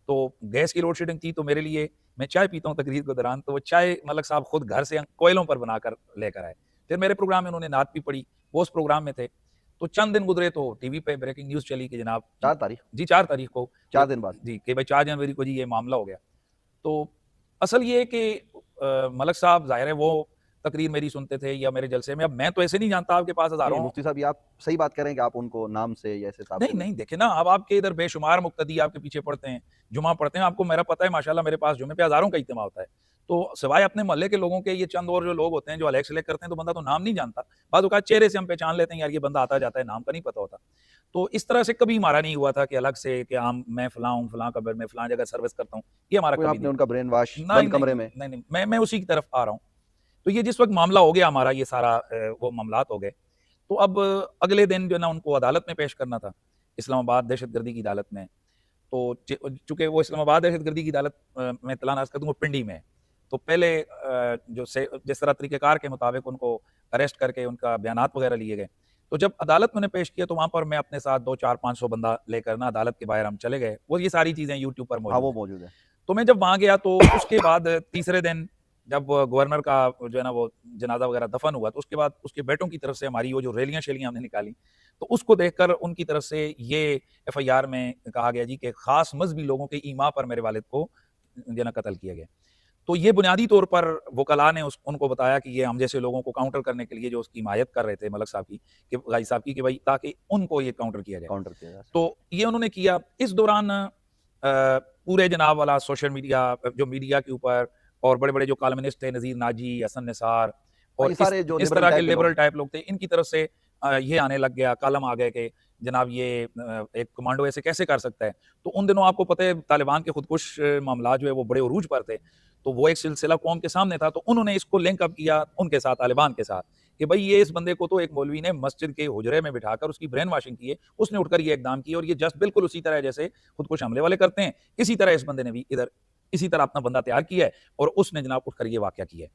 तो गैस की लोड शेडिंग थी, तो मेरे लिए मैं चाय पीता हूँ तकरीर के दौरान, तो वो चाय मलक साहब खुद घर से कोयलों पर बनाकर लेकर आए। फिर मेरे प्रोग्राम में उन्होंने नात भी पढ़ी, वो उस प्रोग्राम में थे। तो चंद दिन गुजरे तो टीवी पे ब्रेकिंग न्यूज़ चली कि जनाब 4 तारीख, जी 4 तारीख को 4 दिन बाद। जी कि भाई 4 जनवरी को जी ये मामला हो गया। तो असल ये है कि मलक साहब ज़ाहिर है वो तकरीर मेरी सुनते थे या मेरे जलसे में। अब मैं तो ऐसे नहीं जानता आपके पास नहीं, हज़ारों मुफ्ती साहब ये आप सही बात कह रहे हैं कि आप उनको नाम से या ऐसे साहब नहीं, से नहीं। नहीं, देखिए ना, अब आपके इधर बेशुमार मुक्तदी आपके पीछे पड़ते हैं, जुमा पढ़ते हैं, आपको मेरा पता है माशाल्लाह मेरे पास जुमे पे हज़ारों का इज्तिमा होता है। तो सिवाय अपने मोहल्ले के लोगों के ये चंद और जो लोग होते हैं जो अलग सेलेक्ट करते हैं, तो बंदा तो नाम नहीं जानता। बाज़ औक़ात चेहरे से हम पहचान लेते हैं, यार ये बंदा आता जाता है, नाम का नहीं पता होता। तो इस तरह से कभी हमारा नहीं हुआ था कि अलग से कि हम मैं फलाँ हूँ, फलाँ कब्र में फलाँ जगह सर्विस करता हूँ, ये हमारा कोई कभी आपने नहीं। उनका ब्रेन वॉश नहीं, बंद नहीं, कमरे में। नहीं, नहीं, मैं उसी की तरफ आ रहा हूँ। तो ये जिस वक़्त मामला हो गया हमारा, ये सारा वो मामलात हो गए, तो अब अगले दिन जो है ना उनको अदालत में पेश करना था, इस्लामाबाद दहशतगर्दी की अदालत में। तो चूँकि वो इस्लामाबाद दहशतगर्दी की अदालत मैं इत्तला अर्ज़ कर दूँ वो पिंडी में है। तो पहले जो से जिस तरह तरीक़ेकार के मुताबिक उनको अरेस्ट करके उनका बयानात वग़ैरह लिए गए। तो जब अदालत में उन्हें पेश किया तो वहाँ पर मैं अपने साथ 2, 4, 500 बंदा लेकर ना अदालत के बाहर हम चले गए। वो ये सारी चीज़ें यूट्यूब पर हाँ, मौजूद वो हैं। मौजूद है। तो मैं जब वहाँ गया तो उसके बाद तीसरे दिन जब गवर्नर का जो है ना वो जनाज़ा वग़ैरह दफ़न हुआ, तो उसके बाद उसके बेटों की तरफ से हमारी वो जो रैलियाँ-शैलियाँ हमने निकाली, तो उसको देखकर उनकी तरफ से ये एफ़आईआर में कहा गया जी कि ख़ास मज़हबी लोगों के ईमा पर मेरे वालिद को जो है ना कत्ल किया गया। तो ये बुनियादी तौर पर वकला ने उनको बताया कि ये हम जैसे लोगों को काउंटर करने के लिए जो उसकी हिमायत कर रहे थे मलक साहब की, कि गाजी साहब की, कि भाई ताकि उनको ये काउंटर किया जाए। काउंटर किया जा सके। तो ये उन्होंने किया। इस दौरान पूरे जनाब वाला सोशल मीडिया जो मीडिया के ऊपर और बड़े-बड़े जो कॉलमनिस्ट थे नज़ीर नाजी, हसन निसार हाँ, और ये सारे जो इस लिबरल तरह के टाइप के लिबरल लोग। टाइप लोग थे, इनकी तरफ से ये आने लग गया, कॉलम आ गए कि जनाब ये एक कमांडो ऐसे कैसे कर सकता है? तो उन दिनों आपको पता है तालिबान के खुदकुश मामला जो है वो बड़े उरूज पर थे। तो वो एक सिलसिला कौम के सामने था, तो उन्होंने इसको लिंक अप किया उनके साथ, तालिबान के साथ, कि भई ये इस बंदे को तो एक मौलवी ने मस्जिद के हुजरे में बिठाकर उसकी ब्रेन वॉशिंग की है, उसने उठकर ये इक़दाम किया और ये जस्ट बिल्कुल उसी तरह जैसे खुदकुश हमले वाले करते हैं, इसी तरह इस बंदे ने भी इधर इसी तरह अपना बंदा तैयार किया है और उसने जनाब उठकर ये वाक़या किया है।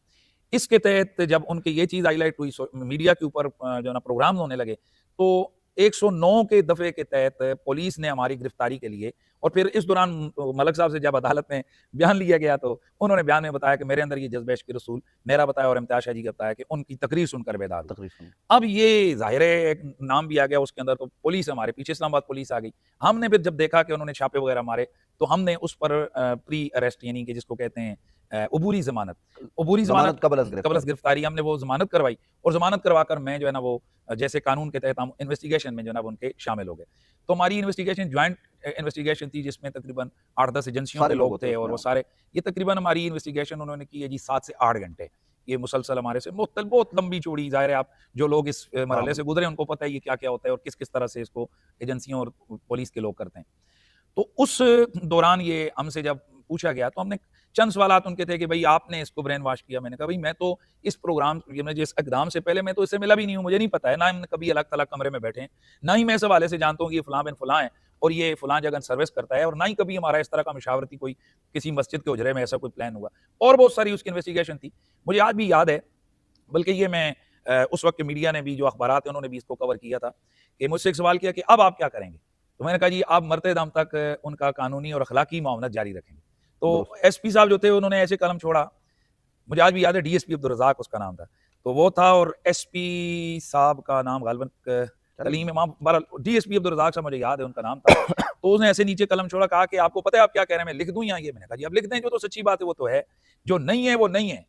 इसके तहत जब उनकी ये चीज़ हाइलाइट हुई मीडिया के ऊपर जो है ना प्रोग्राम्स होने लगे, तो 109 के दफ़े के तहत पुलिस ने हमारी गिरफ्तारी के लिए और फिर इस दौरान मलक साहब से जब अदालत में बयान लिया गया तो उन्होंने बयान में बताया कि मेरे अंदर ये जज़्बा इश्क़ रसूल मेरा बताया और इम्तियाज़ शाह जी का बताया कि उनकी तकरीर सुनकर बेदार हुआ। तकरीर सुनी। अब ये ज़ाहिर है एक नाम भी आ गया उसके अंदर, तो पुलिस हमारे पीछे इस्लामाबाद पुलिस आ गई। हमने फिर जब देखा कि उन्होंने छापे वग़ैरह मारे, तो हमने उस पर प्री अरेस्ट यानी कि जिसको कहते हैं अबूरी ज़मानत ज़मानत कबल अज़ कबल अज़ गिरफ्तारी हमने वो ज़मानत करवाई और ज़मानत करवाकर मैं जो है ना वो जैसे कानून के तहत हम इन्वेस्टिगेशन में जो है ना वो उनके शामिल हो गए। तो हमारी इन्वेस्टिगेशन जॉइंट इन्वेस्टिगेशन थी जिसमें तकरीबन 8-10 एजेंसियों सारे के लोग लोग होते थे हैं और उसमें, वो हाँ। सारे ये तकरीबन हमारी इन्वेस्टिगेशन उन्होंने की है जी 7 से 8 घंटे। ये मुसलसल हमारे से बहुत लंबी-चौड़ी, ज़ाहिर है आप जो लोग इस हाँ, मरहले से बिल्कुल। गुज़रे उनको पता है ये क्या-क्या होता है और किस-किस तरह से इसको एजेंसियों और पुलिस के लोग करते हैं। तो उस दौरान ये हमसे जब पूछा गया तो हमने चंद सवालात उनके थे कि भई आपने इसको ब्रेन वॉश किया। मैंने कहा भई मैं तो इस प्रोग्राम ये जिस इक़दाम से पहले मैं तो इससे मिला भी नहीं हूँ, मुझे नहीं पता है, ना हमने कभी अलग-थलग कमरे में बैठे हैं, ना ही मैं इस हवाले से जानता हूँ कि ये फलाँ बिन फलाँ है और ये फलाँ जगह सर्विस करता है और ना ही कभी हमारा इस तरह का मशावरती कोई किसी मस्जिद के हुजरे में ऐसा कोई प्लान हुआ। और बहुत सारी उसकी इन्वेस्टिगेशन थी। मुझे आज भी याद है, बल्कि ये मैं उस वक़्त मीडिया ने भी जो अख़बारात हैं उन्होंने भी इसको कवर किया था कि मुझसे एक सवाल किया कि अब आप क्या करेंगे? तो मैंने कहा जी आप मरते दम तक उनका कानूनी और अख़लाक़ी मुआवनत जारी रखेंगे। तो दुरुस्त। एसपी साहब जो थे उन्होंने ऐसे कलम छोड़ा, मुझे आज भी याद है डीएसपी अब्दुल रज़ाक उसका नाम था। तो वो था और एसपी साहब का नाम ग़ालिबन कलीम इमाम, बहरहाल डीएसपी अब्दुल रज़ाक साहब मुझे याद है उनका नाम था। तो उसने ऐसे नीचे कलम छोड़ा, कहा कि आपको पता है आप क्या कह रहे हैं, मैं लिख दूँ यहाँ ये? मैंने कहा जी आप लिख दें, जो तो सच्ची बात है वो तो है, जो नहीं है वो नहीं है।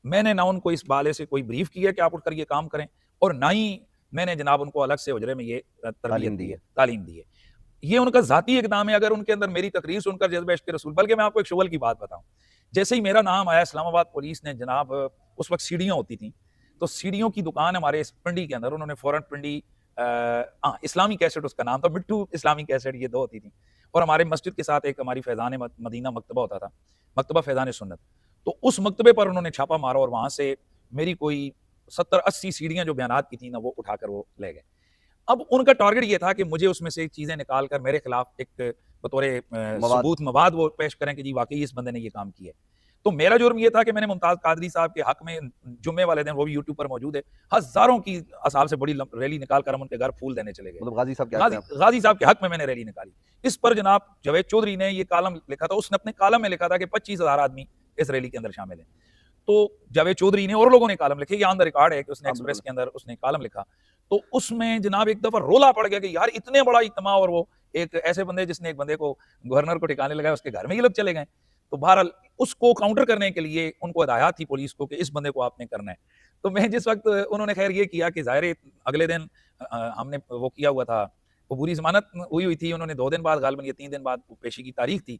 मैंने ना उनको इस बाले से कोई ब्रीफ किया कि आप उठकर ये काम करें और ना ही मैंने जनाब उनको अलग से हुजरे में ये तरबियत दी है, तालीम दी है। ये उनका ज़ाती इक़दाम है। अगर उनके अंदर मेरी तकरीर सुनकर जज़्बा इश्क़ रसूल, बल्कि मैं आपको एक शुगल की बात बताऊँ, जैसे ही मेरा नाम आया इस्लामाबाद पुलिस ने जनाब उस वक़्त सीढ़ियाँ होती थीं, तो सीढ़ियों की दुकान हमारे इस पिंडी के अंदर उन्होंने फ़ौरन पिंडी इस्लामी कैसेट उसका नाम था, मिट्ठू इस्लामी कैसेट, ये 2 होती थी और हमारे मस्जिद के साथ एक हमारी फैज़ान मदीना मकतबा होता था, मकतबा फैज़ान सुन्नत। तो उस मकतबे पर उन्होंने छापा मारा और वहाँ से मेरी कोई 70-80 सीढ़ियाँ जो बयानात की थी ना वो उठाकर वो ले गए। अब उनका टारगेट ये था कि मुझे उसमें से चीज़ें निकाल कर मेरे खिलाफ एक बतौर मवाद। सबूत मवाद वो पेश करें कि जी वाक़ई इस बंदे ने ये काम किया है। तो मेरा जुर्म ये था कि मैंने मुमताज कादरी साहब के हक में जुम्मे वाले दिन, वो भी यूट्यूब पर मौजूद है, हजारों की असाब से बड़ी रैली निकाल कर हम उनके घर फूल देने चले गए। मतलब गाजी साहब के हक में गाजी साहब के हक में मैंने रैली निकाली। इस पर जनाब जावेद चौधरी ने ये कॉलम लिखा था, उसने अपने कॉलम में लिखा था कि 25,000 आदमी इस रैली के अंदर शामिल है। तो जावेद चौधरी ने और लोगों ने कॉलम लिखे, ये ऑन द रिकॉर्ड है कि उसने एक्सप्रेस के अंदर उसने कॉलम लिखा। तो उसमें जनाब एक दफा रोला पड़ गया कि यार इतने बड़ा इज्तिमा, और वो एक ऐसे बंदे जिसने एक बंदे को गवर्नर को ठिकाने लगाया, उसके घर में ये लोग चले गए। तो बहरहाल उसको काउंटर करने के लिए उनको हिदायत थी पुलिस को कि इस बंदे को आपने करना है। तो मैं जिस वक्त उन्होंने खैर ये किया कि ज़ाहिर अगले दिन हमने वो किया हुआ था, वो बुरी ज़मानत हुई थी, उन्होंने 2 दिन बाद गालिबन या 3 दिन बाद पेशी की तारीख थी।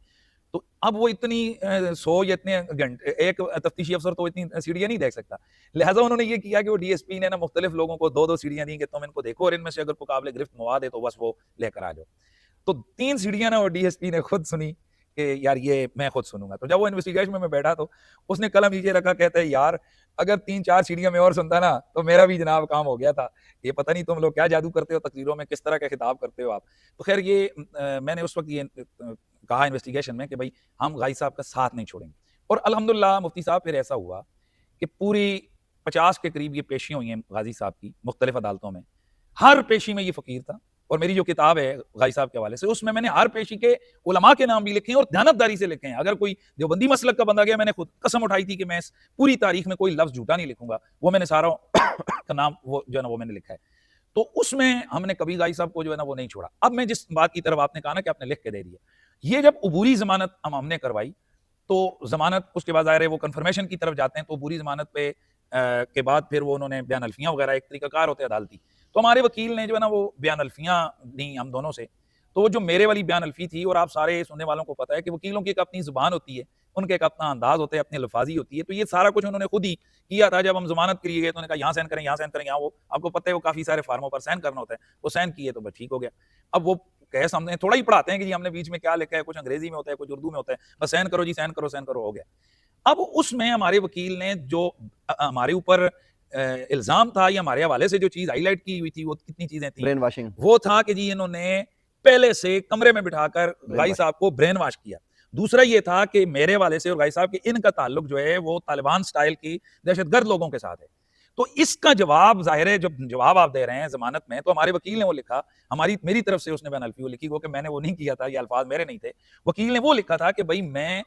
तो अब वो इतनी 100 या इतने घंटे एक तफ्तीशी अफसर तो इतनी सीढ़ियाँ नहीं देख सकता। लिहाजा उन्होंने ये किया कि वो डीएसपी ने ना मुख्तलिफ लोगों को 2-2 सीढ़ियाँ दी कि तुम इनको देखो और इनमें से अगर कोई काबिल गिरफ्त मवाद है तो बस वो लेकर आ जाओ। तो 3 सीढ़ियाँ ना वो डीएसपी ने खुद सुनी कि यार ये मैं खुद सुनूंगा। तो जब वो इन्वेस्टिगेशन में मैं बैठा तो उसने कलम नीचे रखा, कहता है यार अगर 3-4 सीढ़ियाँ मैं और सुनता ना तो मेरा भी जनाब काम हो गया था। ये पता नहीं तुम लोग क्या जादू करते हो तकरीरों में, किस तरह का खिताब करते हो आप। तो खैर ये मैंने उस वक्त ये कहा इन्वेस्टिगेशन में कि भाई हम गाजी साहब का साथ नहीं छोड़ेंगे। और अल्हम्दुलिल्लाह मुफ्ती साहब फिर ऐसा हुआ कि पूरी 50 के करीब ये पेशियाँ हुई हैं गाजी साहब की मुख्तलिफ अदालतों में। हर पेशी में ये फ़कीर था। और मेरी जो किताब है गाजी साहब के हवाले से, उसमें मैंने हर पेशी के उलमा के नाम भी लिखे हैं और ध्यानतदारी से लिखे हैं। अगर कोई देवबंदी मसलक का बंदा गया, मैंने खुद कसम उठाई थी कि मैं इस पूरी तारीख में कोई लफ्ज़ झूठा नहीं लिखूंगा। वो मैंने सारा का नाम वो जो है ना वो मैंने लिखा है। तो उसमें हमने कभी गाजी साहब को जो है ना वो नहीं छोड़ा। अब मैं जिस बात की तरफ आपने कहा ना कि आपने लिख के दे दिया, ये जब अबूरी जमानत हमने करवाई तो जमानत उसके बाद ज़ाहिर है वो कन्फर्मेशन की तरफ जाते हैं। तो अबूरी जमानत पे के बाद फिर वो उन्होंने बयान अल्फियाँ वगैरह एक तरीकाकार होते हैं अदालती। तो हमारे वकील ने जो है ना वो बयान अल्फियाँ दी हम दोनों से। तो वो जो मेरे वाली बयान अल्फी थी, और आप सारे सुनने वालों को पता है कि वकीलों की एक अपनी ज़ुबान होती है, उनके एक अपना अंदाज होता है, अपनी अल्फाजी होती है। तो ये सारा कुछ उन्होंने खुद ही किया था। जब हम जमानत के लिए गए तो उन्होंने कहा यहाँ साइन करें, यहाँ साइन करें, यहाँ वो आपको पता है वो काफ़ी सारे फार्मों पर साइन करना होता है। वो साइन किए तो बस ठीक हो गया। अब वो केस हमने थोड़ा ही पढ़ाते हैं कि जी हमने बीच में क्या लिखा है, कुछ अंग्रेजी में होता है, कुछ उर्दू में होता है, बस साइन करो जी, साइन करो, हो गया। अब उसमें हमारे वकील ने जो हमारे ऊपर इल्ज़ाम था या हमारे हवाले से जो चीज़ हाईलाइट की हुई थी, वो कितनी चीज़ें थी, ब्रेन वॉशिंग, वो था कि जी इन्होंने पहले से कमरे में बिठाकर गाजी साहब को ब्रेन वॉश किया। दूसरा ये था कि मेरे वाले से और गाजी साहब के इनका ताल्लुक जो है वो तालिबान स्टाइल की दहशतगर्द लोगों के साथ है। तो इसका जवाब ज़ाहिर है, जब जवाब आप दे रहे हैं ज़मानत में, तो हमारे वकील ने वो लिखा, मेरी तरफ से उसने बयान अल्फी वो लिखी, वो कि मैंने वो नहीं किया था, ये अल्फाज मेरे नहीं थे। वकील ने वो लिखा था कि भाई मैं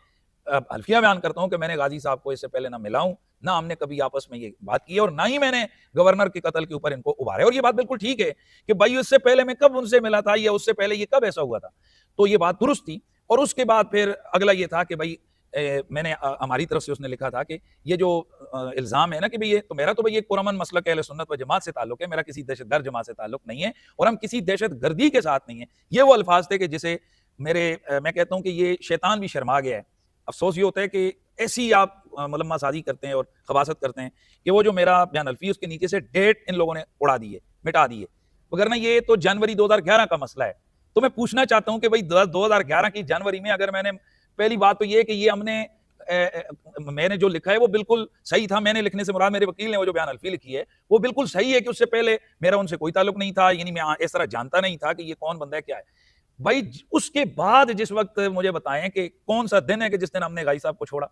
अल्फिया बयान करता हूँ कि मैंने गाजी साहब को इससे पहले ना मिला हूँ, ना हमने कभी आपस में ये बात की है, और ना ही मैंने गवर्नर के कत्ल के ऊपर इनको उभारा। और ये बात बिल्कुल ठीक है कि भाई उससे पहले मैं कब उनसे मिला था या उससे पहले ये कब ऐसा हुआ था। तो ये बात दुरुस्त थी। और उसके बाद फिर अगला ये था कि भाई मैंने हमारी तरफ से उसने लिखा था कि ये जो इल्ज़ाम है ना कि भाई ये तो मेरा तो भाई एक पुरअमन मसलक अहले सुन्नत व जमात से ताल्लुक है, मेरा किसी दहशतगर्द जमात से ताल्लुक नहीं है, और हम किसी दहशतगर्दी के साथ नहीं है। ये वो अल्फाज थे कि जिसे मैं कहता हूँ कि ये शैतान भी शर्मा गया है। अफसोस ये होता है कि ऐसी आप मुलम्मा साजी करते हैं और खबासत करते हैं कि वो जो मेरा बयान अल्फी उसके नीचे से डेट इन लोगों ने उड़ा दी है, मिटा दी है, वगरना ये तो जनवरी 2011 का मसला है। तो मैं पूछना चाहता हूँ कि भाई 2011 की जनवरी में अगर मैंने, पहली बात तो ये कि ये मैंने जो लिखा है वो बिल्कुल सही था। मैंने लिखने से मुराद मेरे वकील ने वो जो बयान अल्फी लिखी है वो बिल्कुल सही है कि उससे पहले मेरा उनसे कोई ताल्लुक नहीं था, यानी मैं इस तरह जानता नहीं था कि ये कौन बंदा है क्या है। भाई उसके बाद जिस वक्त मुझे बताएं कि कौन सा दिन है कि जिस दिन हमने गाजी साहब को छोड़ा,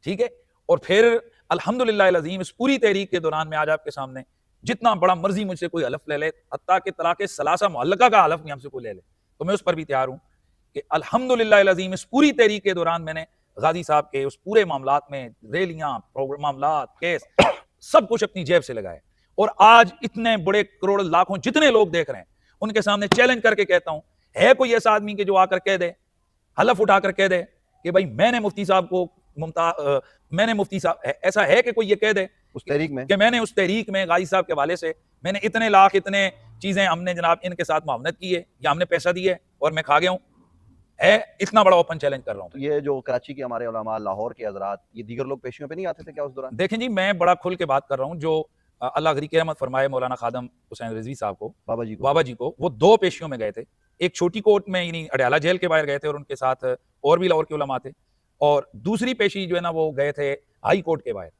ठीक है, और फिर अल्हम्दुलिल्लाह अज़ीम इस पूरी तहरीक के दौरान मैं आज आपके सामने जितना बड़ा मर्जी मुझसे कोई हलफ ले ले, हत्ता कि तलाक़ सलासा मुअल्लका का हलफ भी हमसे कोई ले ले, तो मैं उस पर भी तैयार हूं कि अल्हम्दुलिल्लाह अज़ीम इस पूरी तहरीक के दौरान मैंने गाजी साहब के उस पूरे मामलात में रैलियां, मामलात, केस सब कुछ अपनी जेब से लगाए। और आज इतने बड़े करोड़ लाखों जितने लोग देख रहे हैं उनके सामने चैलेंज करके कहता हूं, है कोई ऐसा आदमी कि जो आकर कह दे, हलफ उठाकर कह दे कि भाई मैंने मुफ्ती साहब को मैंने मुफ्ती साहब, ऐसा है कि कोई ये कह दे उस तहरीक में कि मैंने उस तहरीक में गाजी साहब के हवाले से मैंने इतने लाख, इतने चीजें हमने जनाब इनके साथ मामलत की है या हमने पैसा दिया है और मैं खा गया हूं, है इतना बड़ा ओपन चैलेंज कर रहा हूं। तो ये जो कराची के हमारे उलमा, लाहौर के हजरात, ये दीगर लोग पेशियों पे नहीं आते थे क्या उस दौरान? देखें जी, मैं बड़ा खुल के बात कर रहा हूं, जो अल्लाह गरी की रहमत फरमाए मौलाना खादम हुसैन रिजवी साहब को, बाबा जी को, वो 2 पेशियों में गए थे। एक छोटी कोर्ट में यानी अडयाला जेल के बाहर गए थे और उनके साथ और भी लाहौर के उलमा थे, और दूसरी पेशी जो है ना वो गए थे हाई कोर्ट के बाहर,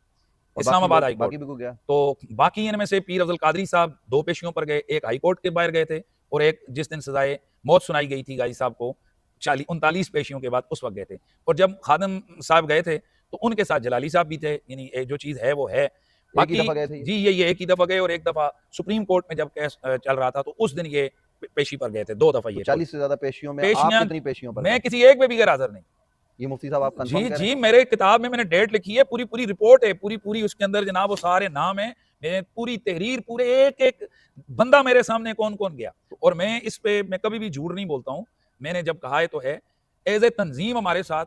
इस्लामाबाद हाई कोर्ट। गया तो बाकी इनमें से पीर अफजल कादरी साहब 2 पेशियों पर गए, एक हाई कोर्ट के बाहर गए थे और एक जिस दिन सजाए मौत सुनाई गई थी गाजी साहब को 39 पेशियों के बाद उस वक्त गए थे। और जब खादम साहब गए थे तो उनके साथ जलाली साहब भी थे, यानी जो चीज़ है वो है। एक ही बाकी दफा गए थे ये? जी ये एक ही दफ़ा गए, और एक दफ़ा सुप्रीम कोर्ट में जब केस चल रहा था तो उस दिन ये पेशी पर गए थे, 2 दफ़ा तो ये कुल 40 से ज्यादा पेशियों में आप पेशियां। कितनी पेशियों पर मैं गए? किसी एक में भी गैर हाजिर नहीं। ये मुफ्ती साहब आप कंफर्म जी कह रहे जी हैं? मेरे किताब में मैंने डेट लिखी है, पूरी पूरी रिपोर्ट है, पूरी पूरी उसके अंदर जनाब वो सारे नाम है, मैं पूरी तहरीर, पूरे एक एक बंदा मेरे सामने कौन कौन गया। और मैं इस पे मैं कभी भी झूठ नहीं बोलता हूँ, मैंने जब कहा है तो है। एज ए तंजीम हमारे साथ,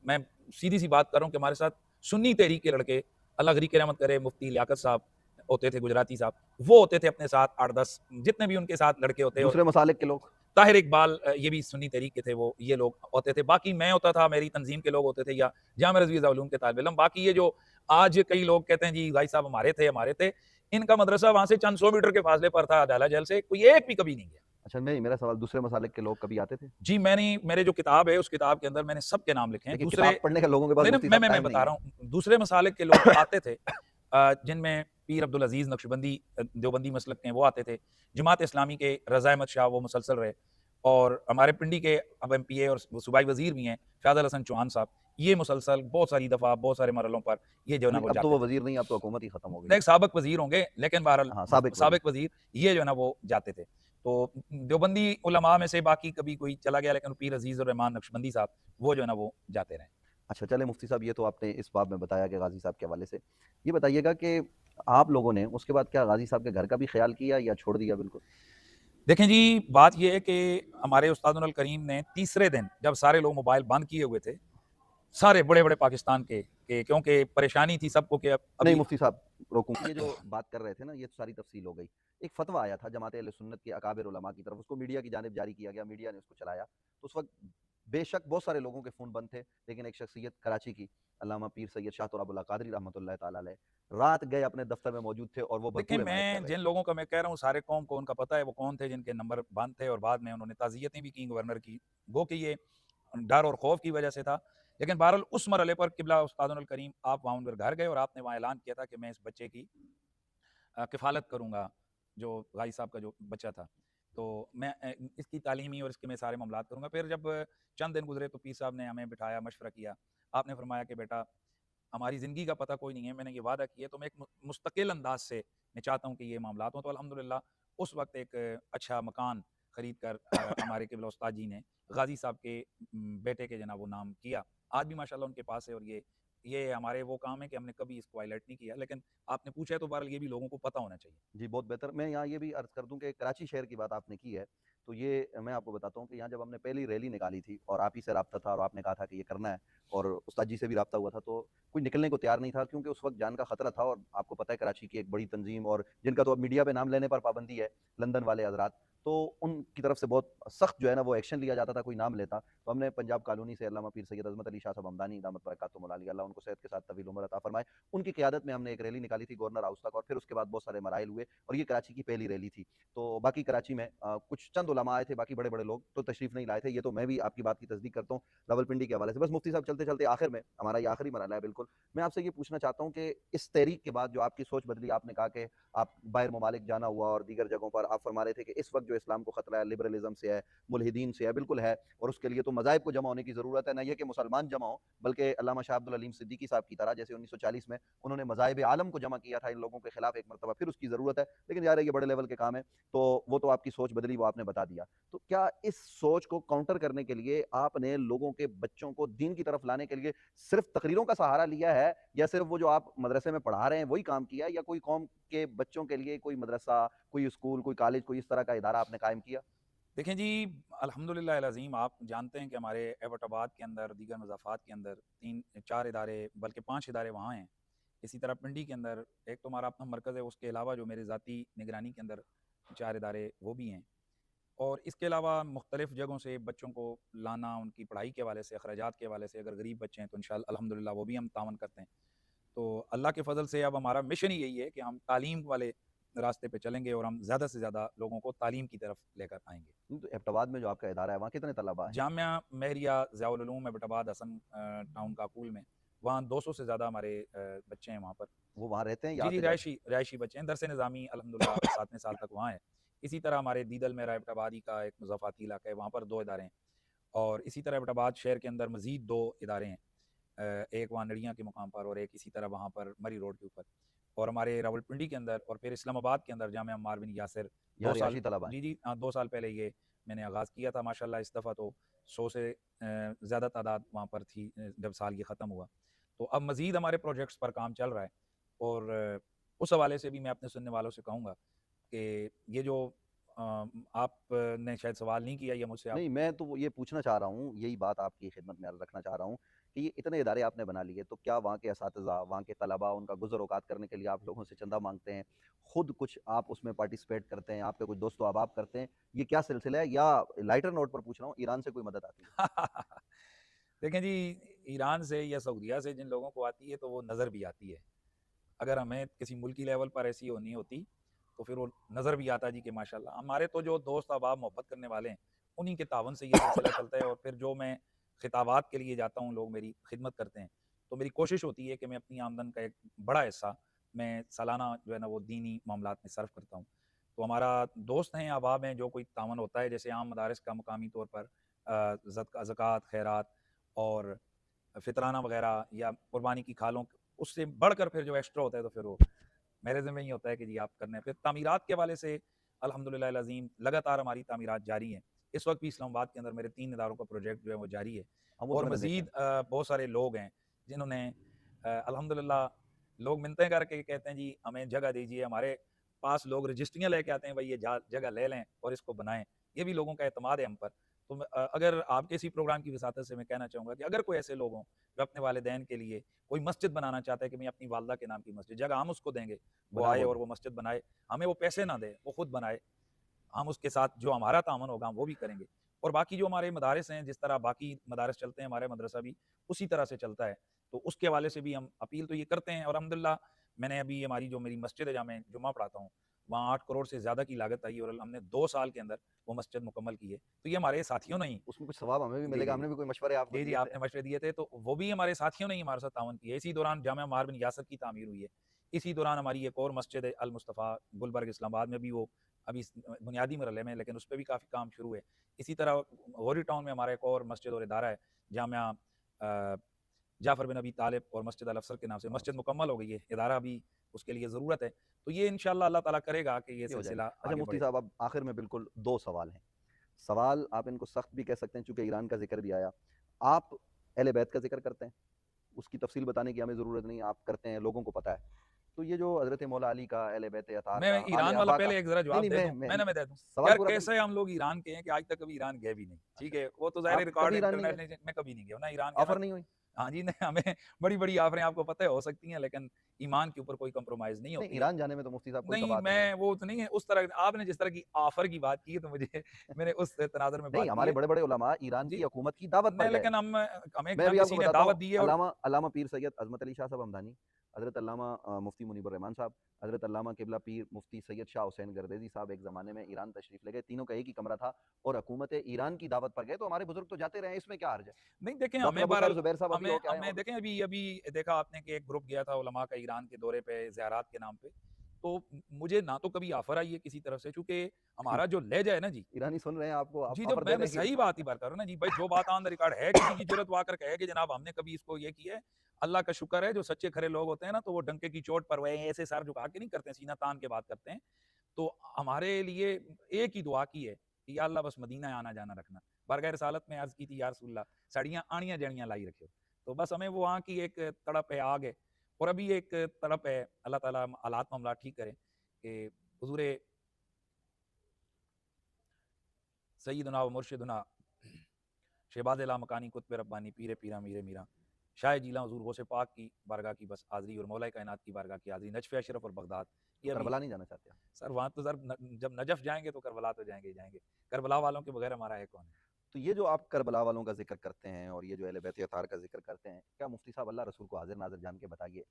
मैं सीधी सी बात कर रहा हूँ कि हमारे साथ सुन्नी तहरीक के लड़के, अल्लाह गरी की रहमत करे, मुफ्ती लियाकत साहब होते थे, गुजराती साहब, वो होते थे अपने साथ 8-10 जितने भी उनके साथ लड़के होते। और दूसरे मसालिक के लोग? ताहिर इकबाल ये भी सुन्नी तहरीक के थे, वो ये लोग होते थे। बाकी मैं होता था, मेरी तंजीम के लोग होते थे, या जामिया रज़विया उलूम के तालिब इल्म। बाकी ये जो आज कई लोग कहते हैं जी भाई साहब हमारे थे, इनका मदरसा वहां से चंद 100 मीटर के फासले पर था, अदाला जेल से कोई एक भी कभी नहीं गया। अच्छा, नहीं, मेरा सवाल दूसरे मसालिक के लोग कभी आते थे? जी मैंने, मेरे जो किताब है उस किताब के अंदर मैंने सबके नाम लिखे हैं। देखिए, दूसरे किताब पढ़ने का लोगों के पास मैंने मुफ्ती साहब मैं टाइम नहीं बता है। रहा हूँ, दूसरे मसालिक के लोग आते थे, जिनमें पीर अब्दुल अजीज नक्शबंदी देवबंदी मसलक के वो आते थे, जमात इस्लामी के रज़ा अहमद शाह वो मुसलसल रहे, और हमारे पिंडी के अब MPA और सूबाई वजीर भी हैं फ़ैज़ल हसन चौहान साहब, ये मुसलसल बहुत सारी दफ़ा बहुत सारे मरहलों पर ये जो है ना नहीं, वो अब तो जाते वो थे। वज़ीर नहीं, अब तो हुकूमत ही खत्म हो गई नहीं, है। साबिक वज़ीर होंगे, लेकिन बहरहाल हाँ, साबिक वज़ीर। साबिक वज़ीर ये जो है ना वो जाते थे। तो देवबंदी उलमा में से बाकी कभी कोई चला गया, लेकिन पीर अज़ीज़ उर रहमान नक्शबंदी साहब वो जो है ना वो जाते रहे। अच्छा, चलें मुफ्ती साहब, ये तो आपने इस बाब में बताया कि गाज़ी साहब के हवाले से। ये बताइएगा कि आप लोगों ने उसके बाद क्या गाज़ी साहब के घर का भी ख़्याल किया या छोड़ दिया बिल्कुल? देखें जी, बात ये है कि हमारे उस्तादुल करीम ने तीसरे दिन जब सारे लोग मोबाइल बंद किए हुए थे, सारे बड़े-बड़े पाकिस्तान के, क्योंकि परेशानी थी सबको कि अब नहीं अभी मुफ्ती साहब, रोकूँ। ये जो बात कर रहे थे ना, ये तो सारी तफ़सील हो गई। एक फ़तवा आया था जमात अहले सुन्नत के अकाबिर उलमा की तरफ, उसको मीडिया की जानिब जारी किया गया, मीडिया ने उसको चलाया। तो उस वक़्त बेशक बहुत सारे लोगों के फ़ोन बंद थे, लेकिन एक शख्सियत कराची की, अल्लामा पीर सैयद शाह तौराबुल्लाह कादरी रहमतुल्लाह तआला अलैह, रात गए अपने दफ़्तर में मौजूद थे और वो देखें, भरपूर हिमायत कर मैं रहे जिन थे। लोगों का मैं कह रहा हूँ सारे कौम को उनका पता है वो कौन थे जिनके नंबर बंद थे, और बाद में उन्होंने ताज़ियतें भी की गवर्नर की, गो कि ये डर और खौफ की वजह से था। लेकिन बहरहाल उस मरहले पर किबला उस्तादुल करीम आप वहाँ उनके घर गए और आपने वहाँ ऐलान किया था कि मैं इस बच्चे की किफ़ालत करूँगा, जो गाज़ी साहब का जो बच्चा था। तो मैं इसकी तालीमी और इसके मैं सारे मामलात करूँगा। फिर जब चंद दिन गुज़रे तो पीर साहब ने हमें बिठाया, मशवरा किया। आपने फरमाया कि बेटा, हमारी ज़िंदगी का पता कोई नहीं है, मैंने ये वादा किया, तो मैं एक मुस्तकिल अंदाज़ से मैं चाहता हूँ कि ये मामलात हों। तो अल्हम्दुलिल्लाह उस वक़्त एक अच्छा मकान खरीद कर हमारे क़िबला उस्ताद जी ने गाज़ी साहब के बेटे के जनाब वो नाम किया। आज भी माशाअल्लाह उनके पास है, और ये हमारे वो काम है कि हमने कभी इसको हाइलाइट नहीं किया, लेकिन आपने पूछा है तो बहरहाल ये भी लोगों को पता होना चाहिए। जी, बहुत बेहतर। मैं यहाँ ये भी अर्ज़ कर दूँ कि कराची शहर की बात आपने की है, तो ये मैं आपको बताता हूँ कि यहाँ जब हमने पहली रैली निकाली थी और आप ही से राब्ता था और आपने कहा था कि ये करना है, और उस्ताद जी से भी राब्ता हुआ था, तो कोई निकलने को तैयार नहीं था क्योंकि उस वक़्त जान का खतरा था। और आपको पता है कराची की एक बड़ी तंज़ीम, और जिनका तो अब मीडिया पे नाम लेने पर पाबंदी है, लंदन वाले हज़रात, तो उनकी तरफ से बहुत सख्त जो है ना वो एक्शन लिया जाता था कोई नाम लेता। तो हमने पंजाब कॉलोनी से अल्लामा पीर सैयद अज़मत अली शाह साहब हमदानी दामत बरकातुहुमुल आलिया, अल्लाह उनको सेहत के साथ तवील उम्र अता फरमाए, उनकी क़यादत में हमने एक रैली निकाली थी गवर्नर हाउस तक, और फिर उसके बाद बहुत सारे मराइल हुए, और ये कराची की पहली रैली थी। तो बाकी कराची में कुछ चंद उलमा आए थे, बाकी बड़े-बड़े लोग तो तशरीफ़ नहीं लाए थे। ये तो मैं भी आपकी बात की तस्दीक करता हूँ रावलपिंडी के हवाले से। बस मुफ्ती साहब चलते-चलते आखिर में, हमारा ये आखिरी मरहला है बिल्कुल, मैं आपसे ये पूछना चाहता हूँ कि इस तहरीक के बाद जो आपकी सोच बदली, आपने कहा कि आप बाहर ममालिक जाना हुआ और दीगर जगहों पर आप फरमा रहे थे कि इस वक़्त जो इस्लाम को खतरा है लिबरलिज़म से है, मुल्हिदीन से है, बिल्कुल है, और उसके लिए तो मज़ाहिब को जमा होने की ज़रूरत है, ना ये कि मुसलमान जमा हों, बल्कि अल्लामा शाह अब्दुल हलीम सिद्दीकी साहब की तरह जैसे 1940 में उन्होंने मज़ाहिब आलम को जमा किया था इन लोगों के खिलाफ एक मरतबा, फिर उसकी ज़रूरत है। लेकिन यार ये बड़े लेवल के काम है, तो वो तो आपकी सोच बदली, वो आपने बता दिया। तो क्या इस सोच को काउंटर करने के लिए आपने लोगों के बच्चों को दीन की तरफ लाने के लिए सिर्फ़ तकरीरों का सहारा लिया है, या सिर्फ़ वो जो आप मदरसे में पढ़ा रहे हैं वही काम किया है, या कोई कौम के बच्चों के लिए कोई मदरसा, कोई स्कूल, कोई कॉलेज, कोई इस तरह का इदारा आपने कायम किया? देखें जी, अल्हम्दुलिल्लाह अज़ीम, आप जानते हैं कि हमारे एबटाबाद के अंदर, दीगर मज़ाफ़ात के अंदर 3-4 इदारे, बल्कि 5 इदारे वहाँ हैं। इसी तरह पिंडी के अंदर एक तो हमारा अपना मरकज़ है, उसके अलावा जो मेरे ज़ाती निगरानी के अंदर 4 इदारे वो भी हैं। और इसके अलावा मुख्तलिफ़ जगहों से बच्चों को लाना, उनकी पढ़ाई के हवाले से, अखराजात के हवाले से, अगर गरीब बच्चे हैं तो इंशाअल्लाह अल्हम्दुलिल्लाह वो भी हम तावन करते हैं। तो अल्लाह के फ़ज़ल से अब हमारा मिशन ही यही है कि हम तालीम वाले रास्ते पे चलेंगे और हम ज़्यादा से ज़्यादा लोगों को तालीम की तरफ लेकर आएँगे। तो एबटाबाद में जो आपका इदारा है, वहाँ कितने तलबा हैं? जामिया महरिया ज़ियाउल उलूम एबटाबाद हसन टाउन काकूल में, वहाँ 200 से ज़्यादा हमारे बच्चे हैं वहाँ पर। वो वहाँ रहते हैं या जी, जी, आते-जाते? रिहायशी बच्चे हैं। दरस निज़ामी अल्हम्दुलिल्लाह 7वें साल तक वहाँ है। इसी तरह हमारे दीदल में एबटाबादी का एक मुज़ाफ़ाती इलाका है, वहाँ पर 2 इदारे हैं, और इसी तरह एबटाबाद शहर के अंदर मज़ीद 2 इदारे हैं। एक वहाँ नड़िया के मुकाम पर और एक इसी तरह वहाँ पर मरी रोड के ऊपर, और हमारे रावलपिंडी के अंदर, और फिर इस्लामाबाद के अंदर जामिया अम्मार बिन यासिर यहाँ 2 साल, रिहायशी तलबा है। जी, 2 साल पहले ये मैंने आगाज़ किया था। माशाल्लाह इस दफ़ा तो 100 से ज़्यादा तादाद वहाँ पर थी जब साल ये ख़त्म हुआ। तो अब मज़ीद हमारे प्रोजेक्ट्स पर काम चल रहा है, और उस हवाले से भी मैं अपने सुनने वालों से कहूँगा कि ये जो आपने शायद सवाल नहीं किया ये मुझसे, आप नहीं, मैं तो ये पूछना चाह रहा हूँ, यही बात आपकी खिदमत में अर्ज़ रखना चाह रहा हूँ कि ये इतने इदारे आपने बना लिए, तो क्या वहाँ के असातिज़ा, वहाँ के तलबा, उनका गुज़र-औक़ात करने के लिए आप लोगों से चंदा माँगते हैं? खुद कुछ आप उसमें पार्टिसिपेट करते हैं, आपके कुछ दोस्त अहबाब करते हैं? ये क्या सिलसिला है? या लाइटर नोट पर पूछ रहा हूँ, ईरान से कोई मदद आती है? देखें जी, ईरान से या सऊदीया से जिन लोगों को आती है तो वो नज़र भी आती है। अगर हमें किसी मुल्की लेवल पर ऐसी होनी होती तो फिर वो नज़र भी आता जी कि माशाल्लाह। हमारे तो जो दोस्त अहबाब मोहब्बत करने वाले हैं, उन्हीं के तावन से ये सिलसिला चलता है, और फिर जो मैं खिताबात के लिए जाता हूँ, लोग मेरी खिदमत करते हैं, तो मेरी कोशिश होती है कि मैं अपनी आमदन का एक बड़ा हिस्सा मैं सालाना जो है ना वो दीनी मामलात में सर्फ करता हूँ। तो हमारा दोस्त हैं, अहबाब हैं, जो कोई तावन होता है, जैसे आम मदारिस का मुकामी तौर पर ज़कात, खैरात और फ़ितराना वग़ैरह या कुर्बानी की खालों, उससे बढ़कर फिर जो एक्स्ट्रा होता है तो फिर वो मेरे ज़िम्मे ही होता है कि जी आप करने हैं। फिर तामीरात के हवाले से अल्हम्दुलिल्लाह अज़ीम लगातार हमारी तामीरात जारी हैं। इस वक़्त भी इस्लामाबाद के अंदर मेरे 3 इदारों का प्रोजेक्ट जो है वो जारी है, हम वो तो और मैंने देखे मज़ीद हैं। बहुत सारे लोग हैं जिन्होंने अल्हम्दुलिल्लाह, लोग मिन्नतें करके कहते हैं जी हमें जगह दीजिए, हमारे पास लोग रजिस्ट्रियाँ लेके आते हैं, भाई ये जगह ले लें और इसको बनाएँ। ये भी लोगों का एतमाद है हम पर। तो अगर आपके इसी प्रोग्राम की वसातत से मैं कहना चाहूँगा कि अगर कोई ऐसे लोग हों जो अपने वालिदैन के लिए कोई मस्जिद बनाना चाहता है कि मैं अपनी वालदा के नाम की मस्जिद, जगह हम उसको देंगे, वो बना आए वो और दें। वो मस्जिद बनाए, हमें वो पैसे ना दे, वो खुद बनाए, हम उसके साथ जो हमारा तामन होगा हम वो भी करेंगे। और बाकी जो हमारे मदारिस हैं, जिस तरह बाकी मदारिस चलते हैं, हमारे मदरसा भी उसी तरह से चलता है। तो उसके हवाले से भी हम अपील तो ये करते हैं, और अल्हम्दुलिल्लाह मैंने अभी हमारी जो मेरी मस्जिद है जहाँ मैं जुम्मा पढ़ाता हूँ, वहाँ 8 करोड़ से ज़्यादा की लागत आई, और हमने 2 साल के अंदर वो मस्जिद मुकम्मल की है। तो ये हमारे साथियों ने ही, उसमें कुछ सवाब हमें भी जी, मिलेगा, जी, जी। हमने भी कोई मशवरे आपको जी, जी, दिए थे। आपने मशवरे दिए थे, तो वो भी हमारे साथियों ने ही हमारे साथ ताउन किया है। इसी दौरान जामिया अम्मार बिन यासिर की तामीर हुई है। इसी दौरान हमारी एक और मस्जिद है अल मुस्तफ़ा गुलबर्ग इस्लामाबाद में भी, वो अभी बुनियादी मरहले में, लेकिन उसपे भी काफ़ी काम शुरू है। इसी तरह गौरी टाउन में हमारा एक और मस्जिद और इदारा है, जामिया जाफ़र बिन अबी तालिब और मस्जिद अल अफ़सर के नाम से मस्जिद मुकम्मल हो गई है, इदारा भी उसके लिए ज़रूरत है। तो ये इंशाअल्लाह अल्लाह ताला करेगा कि ये ये हो जाएगी। सिलसिला अच्छा आगे मुफ्ती बढ़े। साहब, अब आखिर में बिल्कुल 2 सवाल हैं। सवाल आप इनको सख्त भी कह सकते हैं चूँकि ईरान का ज़िक्र भी आया। आप अहले बैत का ज़िक्र करते हैं, उसकी तफ़सील बताने की हमें ज़रूरत नहीं, आप करते हैं, लोगों को पता है। तो ये जो हज़रत मौला अली का, अहले बैत अताहर मैं का, आले ईरान वाला अबा का, पहले एक ज़रा नहीं, जवाब नहीं, दे दूँ? मैं दे दूँ। सवाल यार पूरा कर। कैसे हम लोग ईरान के हैं कि आज तक कभी ईरान गए भी नहीं, ठीक अच्छा, है? वो तो ज़ाहिर है आप रिकॉर्ड कभी है ईरान नहीं गए? इंटरनेशनल, मैं कभी नहीं गया हूँ, ना ईरान गया ना। ऑफ़र नहीं हुई? हाँ जी, नहीं हमें बड़ी-बड़ी ऑफ़रें आपको पता है हो सकती हैं, लेकिन ईमान के ऊपर कोई कम्प्रोमाइज़ नहीं नहीं, होती है। ईरान जाने में तो मुफ्ती साहब कोई नहीं, कबात नहीं है। मैं वो तो नहीं है उस तरह, आपने जिस तरह की ऑफ़र की बात की है तो मुझे मैंने उस तनाज़ुर में नहीं, बात की हमारे है। बड़े-बड़े उलमा ईरान की जी, हुकूमत की दावत पर नहीं, गए। लेकिन हमें मैं ना अभी आपको किसी ने बताता हूँ, दावत दी है, और अल्लामा अल्लामा पीर सैयद अज़मत अली शाह साहब हमदानी, हज़रत अल्लामा मुफ्ती मुनीबुर रहमान साहब, हज़रत अल्लामा क़िबला पीर मुफ्ती सैयद शाह हुसैन गर्देज़ी साहब एक ज़माने में ईरान तशरीफ़ ले गए, तीनों का एक ही कमरा था और हुकूमत ईरान की दावत पर गए, तो हमारे बुज़ुर्ग तो जाते रहे हैं, इसमें क्या हर्ज है? नहीं देखें, डॉक्टर हमें अबुल ख़ैर बहरहाल ज़ुबैर साहब अभी हमें होके आए हैं हमें और देखें, अभी अभी देखा आपने कि एक ग्रुप गया था उलमा का ईरान के दौरे पे ज़ियारत के नाम पे, तो मुझे ना तो कभी ऑफ़र आई है किसी तरफ से, चूँकि हमारा जो लहज़ा है ना जी, ईरानी सुन रहे हैं आपको, आप जी, जब ऑफ़र दे मैं दें कि सही बात ही बात कर रहा हूँ ना जी, भाई जो बात ऑन द रिकॉर्ड है, किसी की ज़रूरत वो आकर कहे कि जनाब हमने कभी इसको ये किया है। अल्लाह का शुक्र है, जो सच्चे खरे लोग होते हैं ना, तो वो डंके की चोट पर वो ऐसे सर झुका के नहीं करते हैं, सीना तान के बात करते हैं। तो हमारे लिए एक ही दुआ की है कि या अल्लाह बस मदीना आना-जाना रखना। बारगाह रिसालत में अर्ज़ की थी, या रसूल अल्लाह साड़ियाँ आड़ियाँ-जड़ियाँ लाई रखियो। तो बस हमें वो वहाँ की एक तड़प है, आग है, और अभी एक तड़प है, अल्लाह ताला हालात मामलात ठीक करे कि हुज़ूरे सय्यदुना व मुर्शिदुना शहबाज़ लामकानी कुतुब रब्बानी पीरे पीरा मीरे मीरा शाह जीला हुज़ूर गौसे पाक की बारगाह की बस हाज़िरी और मौला कायनात की बारगाह की हाज़िरी, नजफ़ अशरफ और बगदाद। तो ये अभी करबला नहीं जाना चाहते आप? सर वहाँ तो सर जब नजफ़ जाएँगे तो करबला तो जाएँगे ही जाएँगे। करबला वालों के बगैर हमारा है कौन है? तो ये जो आप करबला वालों का ज़िक्र करते हैं और ये जो अहले बैत अताहर का ज़िक्र करते हैं, क्या मुफ्ती साहब अल्लाह रसूल को हाज़िर-नाज़िर जान के बताइए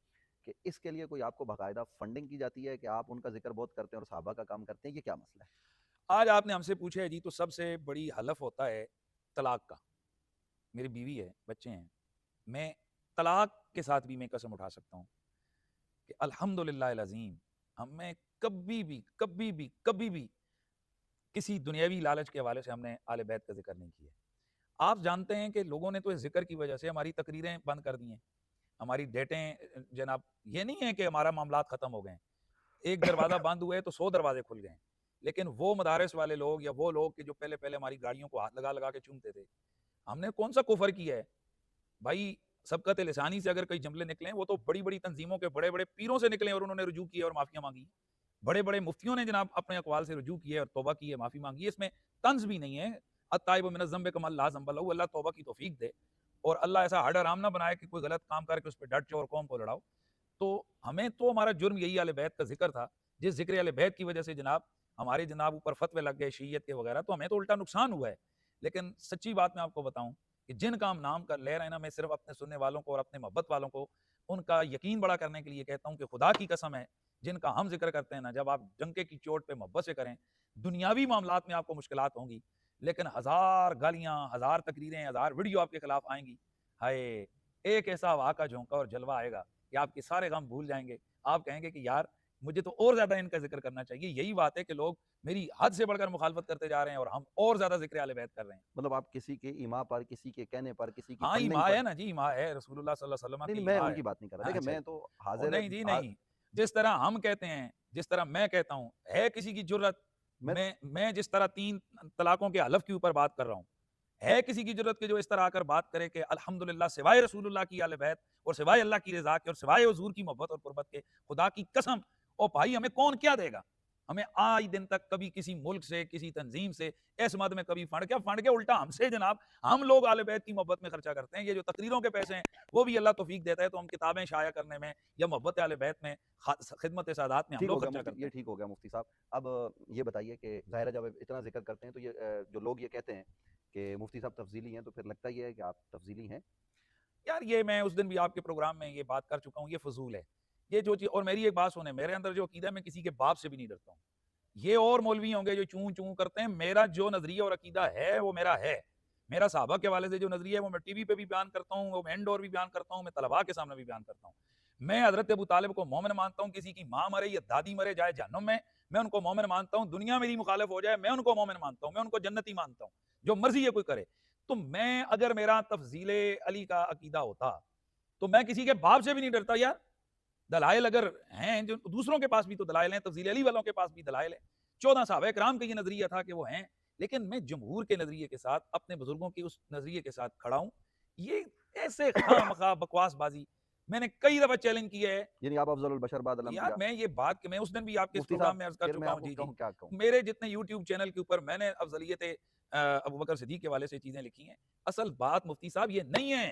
कि इसके लिए कोई आपको बाकायदा फंडिंग की जाती है कि आप उनका ज़िक्र बहुत करते हैं और सहाबा का काम करते हैं, ये क्या मसला है? आज आपने हमसे पूछा है जी, तो सबसे बड़ी हलफ़ होता है तलाक का। मेरी बीवी है, बच्चे हैं। मैं तलाक के साथ भी मैं कसम उठा सकता हूँ कि अल्हम्दुलिल्लाहिल अज़ीम, हमें कभी भी किसी दुनियावी लालच के हवाले से हमने आले बैत का ज़िक्र नहीं किया। आप जानते हैं कि लोगों ने तो इस जिक्र की वजह से हमारी तकरीरें बंद कर दी हैं, हमारी डेटें, जनाब, ये नहीं है कि हमारा मामलात खत्म हो गए हैं। एक दरवाजा बंद हुए तो 100 दरवाजे खुल गए। लेकिन वो मदारिस वाले लोग या वो लोग कि जो पहले पहले हमारी गाड़ियों को हाथ लगा लगा के चूमते थे, हमने कौन सा कुफर किया है भाई? सबकत लिसानी से अगर कई जुमले निकले, वो तो बड़ी बड़ी तंजीमों के बड़े बड़े पीरों से निकले और उन्होंने रुजू किया और माफिया मांगी। बड़े बड़े मुफ्तियों ने जनाब अपने अकवाल से रुजू किए और तौबा की है, माफी मांगी है। इसमें तंज भी नहीं है। अत्ताइब मिन ज़ंब कमा ला ज़ंब लहू, अल्लाह तौबा की तौफीक दे और अल्लाह ऐसा हड हराम ना बनाए कि कोई गलत काम करके उस पर डट जाओ और कौम को लड़ाओ। तो हमें तो हमारा जुर्म यही आले बैत का जिक्र था, जिस जिक्र आले बैत की वजह से जनाब हमारे जनाब ऊपर फतवे लग गए शीयत के वगैरह, तो हमें तो उल्टा नुकसान हुआ है। लेकिन सच्ची बात मैं आपको बताऊं कि जिनका हम नाम कर ले रहे हैं ना, मैं सिर्फ अपने सुनने वालों को और अपने मोहब्बत वालों को उनका यकीन बड़ा करने के लिए कहता हूं कि खुदा की कसम है, जिनका हम जिक्र करते हैं ना, जब आप डंके की चोट पे मोहब्बत से करें, दुनियावी मामलात में आपको मुश्किलात होंगी, लेकिन हजार गालियां, हजार तकरीरें, हजार वीडियो आपके खिलाफ आएंगी। हाय, एक ऐसा हवा का झोंका और जलवा आएगा कि आपके सारे गम भूल जाएंगे। आप कहेंगे कि यार मुझे तो और ज्यादा इनका जिक्र करना चाहिए। यही बात है कि लोग मेरी हद से बढ़कर मुखालफत करते जा रहे हैं और हम और ज्यादा जिक्र आले बैत कर रहे हैं। मतलब आप किसी के ईमा पर, किसी के कहने पर, किसी की हाँ, फंडिंग ईमा पर। है ना जी, ईमा है, रसूलुल्लाह सल्लल्लाहु अलैहि वसल्लम नहीं, की नहीं, मैं ईमा है। उनकी बात नहीं कर रहा। हाँ, देखिए, अच्छा मैं जी। तो ओ हाज़िर है नहीं जी, हा नहीं। जिस तरह हम कहते हैं, जिस तरह मैं कहता हूँ, है किसी की जुर्रत, मैं मैं जिस तरह 3 तलाकों के हलफ के ऊपर बात कर रहा हूँ, है किसी की जुर्रत कि जो इस तरह आकर बात करे कि अल्हम्दुलिल्लाह सिवाय रसूलुल्लाह की आले बैत और सिवाय अल्लाह की रज़ा के और सिवाय हुज़ूर की मोहब्बत और कुर्बत के, खुदा की कसम, ओ भाई हमें कौन क्या देगा? हमें आज दिन तक कभी किसी मुल्क से, किसी तंजीम से इस मद में कभी फंड के उल्टा हमसे जनाब, हम लोग आले बैत की मोहब्बत में खर्चा करते हैं। ये जो तकरीरों के पैसे हैं, वो भी अल्लाह तौफीक देता है, तो हम किताबें शाया करने में या मोहब्बत आले बैत में, खिदमत सादात में हम ठीक हो लोग गया खर्चा मुफ्ती, करते ये हैं। ठीक हो गया मुफ्ती साहब। अब ये बताइए कि ज़ाहिर है, जब आप इतना ज़िक्र करते हैं तो ये जो लोग ये कहते हैं कि मुफ्ती साहब तफ़ज़ीली हैं, तो फिर लगता ये है कि आप तफ़ज़ीली हैं? यार ये मैं उस दिन भी आपके प्रोग्राम में ये बात कर चुका हूँ, ये फजूल है। ये जो चीज़, और मेरी एक बात सुने, मेरे अंदर जो अकीदा है, मैं किसी के बाप से भी नहीं डरता हूँ। ये और मौलवी होंगे जो चूं चूं करते हैं, मेरा जो नजरिया और अकीदा है वो मेरा है। मेरा सहाबा के हवाले से जो नजरिया है वो मैं टीवी पे भी बयान करता हूँ, वो मैं इंडोर भी बयान करता हूँ, मैं तलबा के सामने भी बयान करता हूँ। मैं हजरत अबू तालिब को मोमिन मानता हूँ, किसी की माँ मरे या दादी मरे जाए जहन्नुम में, मैं उनको मोमिन मानता हूँ। दुनिया मेरी मुखालिफ हो जाए, मैं उनको मोमिन मानता हूँ, मैं उनको जन्नती मानता हूँ, जो मर्जी है कोई करे। तो मैं, अगर मेरा तफजीले अली का अकीदा होता, तो मैं किसी के बाप से भी नहीं डरता यार। दलाइल अगर हैं, जो दूसरों के पास भी तो दलाइल हैं, तफजील अली वालों के पास भी दलाइल हैं। 14 साहब कराम का ये नजरिया था कि वो हैं, लेकिन मैं जमहूर के नजरिए के साथ, अपने बुजुर्गों के उस नजरिए के साथ खड़ा हूं। ये ऐसे खामखा बकवासबाजी मैंने कई दफा चैलेंज किया है। यानी आप अफ़ज़लुल बशर बाद यार अल-अंबिया। मैं ये बात कि मैं उस दिन भी आपके इस मुफ्ती प्रोग्राम साहब, में अर्ज कर फिर मैं चुका हूँ। आपको जी जी, कहूँ क्या कहूँ? मेरे जितने यूट्यूब चैनल के ऊपर मैंने अफजलियत अबू बकर सिद्दीक के वाले से चीजें लिखी हैं। असल बात मुफ्ती साहब ये नहीं है,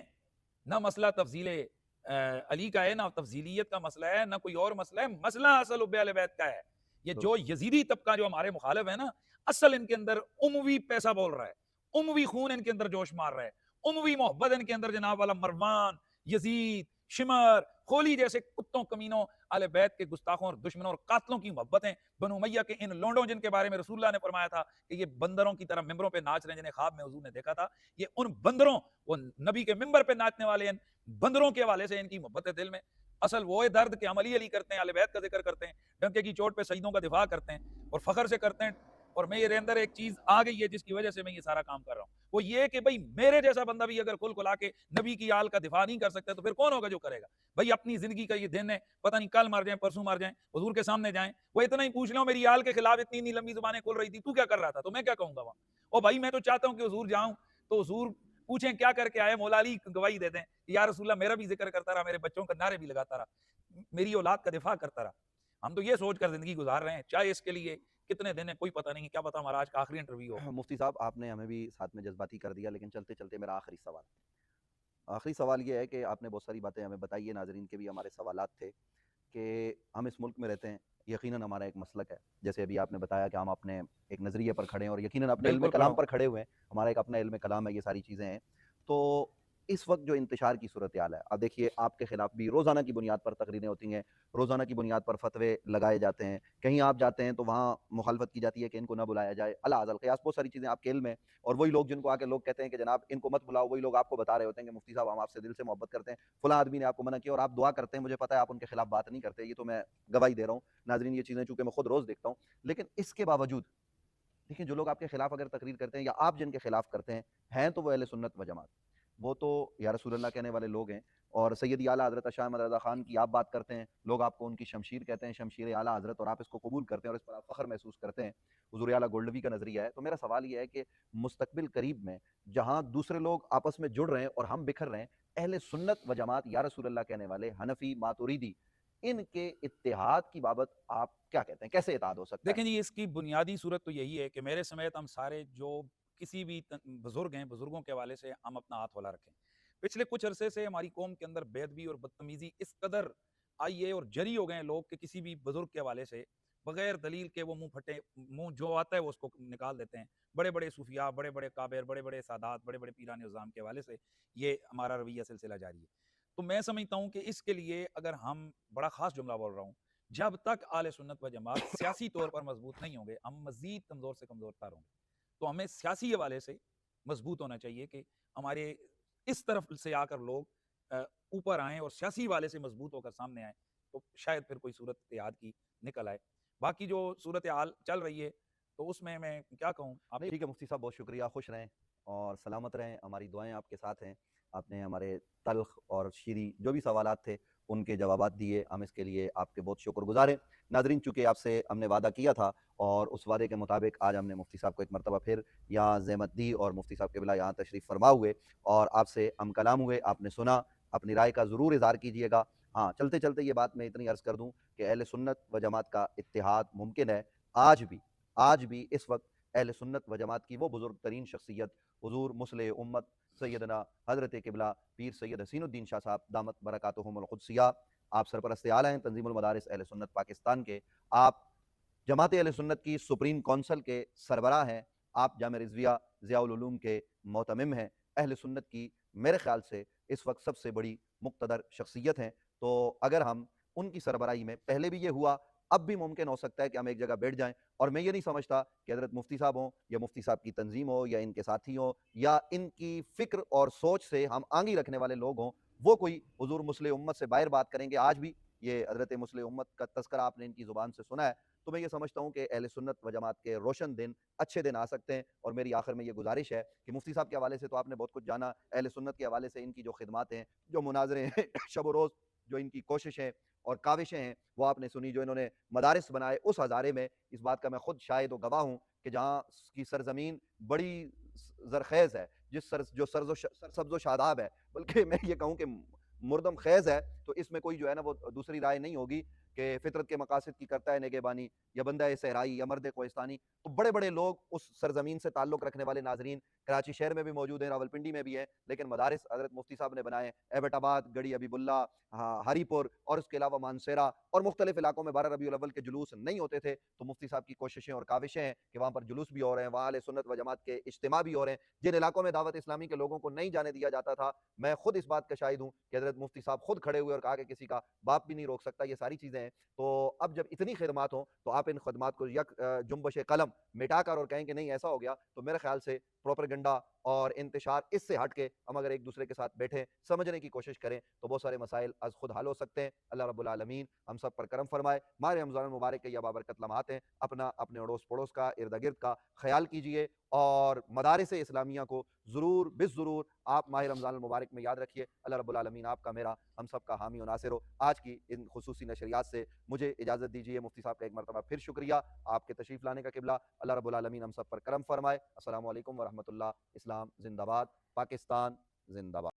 ना मसला तफजीले अली का है, ना तफजीलियत का मसला है, ना कोई और मसला है। मसला असल उब्बे अहले बैत का है। ये तो जो यजीदी तबका जो हमारे मुखालिफ है ना, असल इनके अंदर उमवी पैसा बोल रहा है, उमवी खून इनके अंदर जोश मार रहा है, उमवी मोहब्बत इनके अंदर जनाब वाला मरवान, यजीद, शिमर, खोली जैसे कुत्तों, कमीनों, आले बैत के गुस्ताखों और दुश्मनों और कातलों की मोहब्बतें, बनु उमैया के इन लोंडों जिनके बारे में रसूलुल्लाह ने फरमाया था कि ये बंदरों की तरह मिंबरों पे नाच रहे हैं, जिन्हें ख्वाब में हुजूर ने देखा था, ये उन बंदरों, वो नबी के मिंबर पे नाचने वाले इन बंदरों के हवाले से इनकी मोहब्बत है दिल में। असल वो है दर्द के अमली अली करते हैं, आले बैत का जिक्र करते हैं, डंके की चोट पे शहीदों का दिफा करते हैं और फखर से करते हैं। और मेरे अंदर एक चीज आ गई है जिसकी वजह से मैं ये सारा काम कर रहा हूँ, वो ये कि भाई मेरे जैसा बंदा भी अगर खुल खुला के नबी की आल का दिफा नहीं कर सकता, तो फिर कौन होगा जो करेगा? भाई अपनी जिंदगी का ये दिन है, पता नहीं कल मर जाए, परसों मर जाए, हुजूर के सामने जाए, वो इतना ही पूछ लो, मेरी आल के खिलाफ इतनी इतनी लंबी जुबानें खुल रही थी, तू क्या कर रहा था? तो मैं क्या कहूंगा वहां? ओ भाई मैं तो चाहता हूं कि हुजूर जाऊं तो हुजूर पूछें क्या करके आए, मौला अली गवाही दे दें, या रसूलुल्लाह मेरा भी जिक्र करता रहा, मेरे बच्चों का नारे भी लगाता रहा, मेरी औलाद का दिफा करता रहा। हम तो ये सोचकर जिंदगी गुजार रहे हैं, चाहे इसके लिए कितने दिन है कोई पता नहीं, क्या पता हमारा आज का आखिरी इंटरव्यू हो। मुफ्ती साहब, आपने हमें भी साथ में जज़्बाती कर दिया, लेकिन चलते-चलते मेरा आखिरी सवाल ये है कि आपने बहुत सारी बातें हमें बताई है, नाज़रीन के भी हमारे सवालात थे कि हम इस मुल्क में रहते हैं, यकीनन हमारा एक मसलक है। जैसे अभी आपने बताया कि हम अपने एक नज़रिए पर खड़े हैं और यकीनन अपने इल्म बिल्कुल खड़ा कलाम हूं। पर खड़े हुए हैं, हमारा एक अपना इल्म कलाम है, ये सारी चीज़ें हैं। तो इस वक़्त जो इंतशार की सूरत-ए-हाल है, अब देखिए आपके खिलाफ भी रोज़ाना की बुनियाद पर तकरीरें होती हैं, रोज़ाना की बुनियाद पर फतवे लगाए जाते हैं। कहीं आप जाते हैं तो वहाँ मुखालफत की जाती है कि इनको ना बुलाया जाए, अला अज़ल क़ियास, बहुत सारी चीज़ें आपके इल्म में। और वही लोग जिनको आके लोग कहते हैं कि जनाब इनको मत बुलाओ, वही लोग आपको बता रहे होते हैं कि मुफ्ती साहब हम आपसे दिल से मोहब्बत करते हैं, फलाँ आदमी ने आपको मना किया, और आप दुआ करते हैं। मुझे पता है आप उनके खिलाफ बात नहीं करते, ये तो मैं गवाही दे रहा हूँ। नाज़रीन, ये चीज़ें चूँकि मैं खुद रोज़ देखता हूँ, लेकिन इसके बावजूद देखिए, जो लोग आपके खिलाफ अगर तकरीर करते हैं या आप जिनके खिलाफ करते हैं तो वो अहले सुन्नत व जमात, वो तो या रसूलुल्लाह कहने वाले लोग हैं। और सैयदी आला हज़रत शाह अहमद रज़ा खान की आप बात करते हैं, लोग आपको उनकी शमशीर कहते हैं, शमशीर आला हज़रत, और आप इसको कबूल करते हैं और इस पर आप फ़ख्र महसूस करते हैं। हुज़ूर आला गोल्डवी का नज़रिया है। तो मेरा सवाल ये है कि मुस्तक़बिल करीब में जहाँ दूसरे लोग आपस में जुड़ रहे हैं और हम बिखर रहे हैं, अहले सुन्नत व जमात या रसूलुल्लाह कहने वाले हनफ़ी, मातुरीदी, इनके इत्तेहाद की बाबत आप क्या कहते हैं? कैसे इत्तेहाद हो सकता है? देखें जी, इसकी बुनियादी सूरत तो यही है कि मेरे समेत हम सारे जो किसी भी बुजुर्ग हैं, बुजुर्गों के हवाले से हम अपना हाथ हौला रखें। पिछले कुछ अरसे से हमारी कौम के अंदर बेअदबी और बदतमीजी इस कदर आई है और जरी हो गए हैं लोग कि किसी भी बुजुर्ग के हवाले से बगैर दलील के वो मुंह फटे, मुंह जो आता है वो उसको निकाल देते हैं। बड़े बड़े सूफिया, बड़े बड़े काबिर, बड़े बड़े सादात, बड़े बड़े पीरान निज़ाम के हवाले से ये हमारा रवैया सिलसिला जारी है। तो मैं समझता हूँ कि इसके लिए अगर हम, बड़ा खास जुमला बोल रहा हूँ, जब तक आले सुन्नत व जमात सियासी तौर पर मजबूत नहीं होंगे, हम मज़ीद कमज़ोर से कमज़ोर तर होंगे। तो हमें सियासी हवाले से मजबूत होना चाहिए कि हमारे इस तरफ से आकर लोग ऊपर आएँ और सियासी हवाले से मजबूत होकर सामने आएँ, तो शायद फिर कोई सूरत इत्तेहाद की निकल आए। बाकी जो सूरत हाल चल रही है, तो उसमें मैं क्या कहूँ आप। नहीं, ठीक है मुफ्ती साहब, बहुत शुक्रिया, खुश रहें और सलामत रहें, हमारी दुआएँ आपके साथ हैं। आपने हमारे तल्ख़ और शीरी जो भी सवालात थे, उनके जवाबात दिए, हम इसके लिए आपके बहुत शुक्रगुज़ार हैं। नाज़रीन, चूँकि आपसे हमने वादा किया था और उस वादे के मुताबिक आज हमने मुफ्ती साहब को एक मरतबा फिर यहाँ ज़हमत दी और मुफ्ती साहब क़िबला यहाँ तशरीफ़ फ़रमा हुए और आपसे हम कलाम हुए, आपने सुना, अपनी राय का ज़रूर इज़हार कीजिएगा। हाँ, चलते-चलते ये बात मैं इतनी अर्ज़ कर दूँ कि अहले सुन्नत व जमात का इत्तेहाद मुमकिन है, आज भी इस वक़्त अहले सुन्नत व जमात की वो बुज़ुर्ग तरीन शख्सियत हुज़ूर मुस्लिह उम्मत सैयदना हज़रत क़िबला पीर सैयद हसीनुद्दीन शाह साहब दामत बरकातुहुमुल क़ुद्सिया, आप सरपरस्त आला हैं तंज़ीमुल मदारिस अहले सुन्नत पाकिस्तान के। आप जमात अहले सुन्नत की सुप्रीम कौंसल के सरबराह हैं। आप जामिया रिज़विया ज़ियाउल उलूम के मोहतमिम हैं। अहले सुन्नत की मेरे ख़्याल से इस वक़्त सबसे बड़ी मुक़्तदर शख्सियत हैं। तो अगर हम उनकी सरबराही में, पहले भी ये हुआ, अब भी मुमकिन हो सकता है कि हम एक जगह बैठ जाएँ, और मैं ये नहीं समझता कि हज़रत मुफ्ती साहब हों या मुफ्ती साहब की तंज़ीम हो या इनके साथी हों या इनकी फ़िक्र और सोच से हम आंगी रखने वाले लोग हों, वो कोई हुज़ूर मुस्लिह उम्मत से बाहर बात करेंगे। आज भी ये हज़रत मुस्लिह उम्मत का तज़किरा आपने इनकी ज़ुबान से सुना है। तो मैं ये समझता हूँ कि अहले सुन्नत व जमात के रोशन दिन, अच्छे दिन आ सकते हैं। और मेरी आखिर में ये गुज़ारिश है कि मुफ्ती साहब के हवाले से तो आपने बहुत कुछ जाना, अहले सुन्नत के हवाले से इनकी जो खिदमात हैं, जो मुनाज़रे हैं शब व रोज़ जो इनकी कोशिशें और काविशें हैं, वो आपने सुनी। जो इन्होंने मदारिस बनाए उस हज़ारे में, इस बात का मैं खुद शाहिद व गवाह हूँ कि जहाँ की सरज़मीन बड़ी ज़रख़ेज़ है, जिस सर जो सरसब्ज़ व शादाब है, बल्कि मैं ये कहूँ कि मुर्दम ख़ेज़ है, तो इसमें कोई जो है ना वो दूसरी राय नहीं होगी कि फ़ितरत के मकासद की करता है निगहबानी, या बंदा सहराई या मर्द कोहिस्तानी। तो बड़े-बड़े लोग उस सरज़मीन से ताल्लुक़ रखने वाले नाज़रीन कराची शहर में भी मौजूद हैं, रावलपिंडी में भी हैं, लेकिन मदारिस हज़रत मुफ्ती साहब ने बनाए, एबटाबाद, गढ़ी हबीबुल्लाह, हरीपुर और उसके अलावा मानसेरा और मुख्तलिफ़ इलाकों में 12 रबीउल अव्वल के जुलूस नहीं होते थे। तो मुफ्ती साहब की कोशिशें और काविशें हैं कि वहाँ पर जुलूस भी हो रहे हैं, वहाँ अहले सुन्नत व जमात के इज्तिमा भी हो रहे हैं। जिन इलाकों में दावत इस्लामी के लोगों को नहीं जाने दिया जाता था, मैं खुद इस बात का शाहिद हूँ कि हज़रत मुफ्ती साहब खुद खड़े हुए और कहा कि किसी का बाप भी नहीं रोक सकता। ये सारी चीज़ें हैं। तो अब जब इतनी खिदमात हों, तो आप इन खिदमात को जुम्बश कलम मिटाकर और कहें कि नहीं ऐसा हो गया, तो मेरे ख्याल से प्रोपेगेंडा और इंतशार इससे हट के हम अगर एक दूसरे के साथ बैठें, समझने की कोशिश करें, तो बहुत सारे मसाइल अज़ खुद हल हो सकते हैं। अल्लाह रब्बुल आलमीन हम सब पर करम फरमाए। माह रमज़ान मुबारक के या बाबरकत लम्हात हैं, अपना, अपने अड़ोस पड़ोस का, इर्द-गिर्द का ख़याल कीजिए और मदारिस इस्लामिया को ज़रूर बिज़रूर आप माह रमज़ान मुबारक में याद रखिए। अल्लाह रब्बुल आलमीन आपका, मेरा, हम सब का हामी और नासिर हो। आज की इन खुसूसी नशरियात से मुझे इजाज़त दीजिए। मुफ्ती साहब का एक मरतबा फिर शुक्रिया आपके तशरीफ़ लाने का। क़िबला अल्लाह रब्बुल आलमीन हम सब पर करम फरमाए। अस्सलामु अलैकुम व रहमतुल्लाह। इस्लाम ज़िंदाबाद, पाकिस्तान ज़िंदाबाद।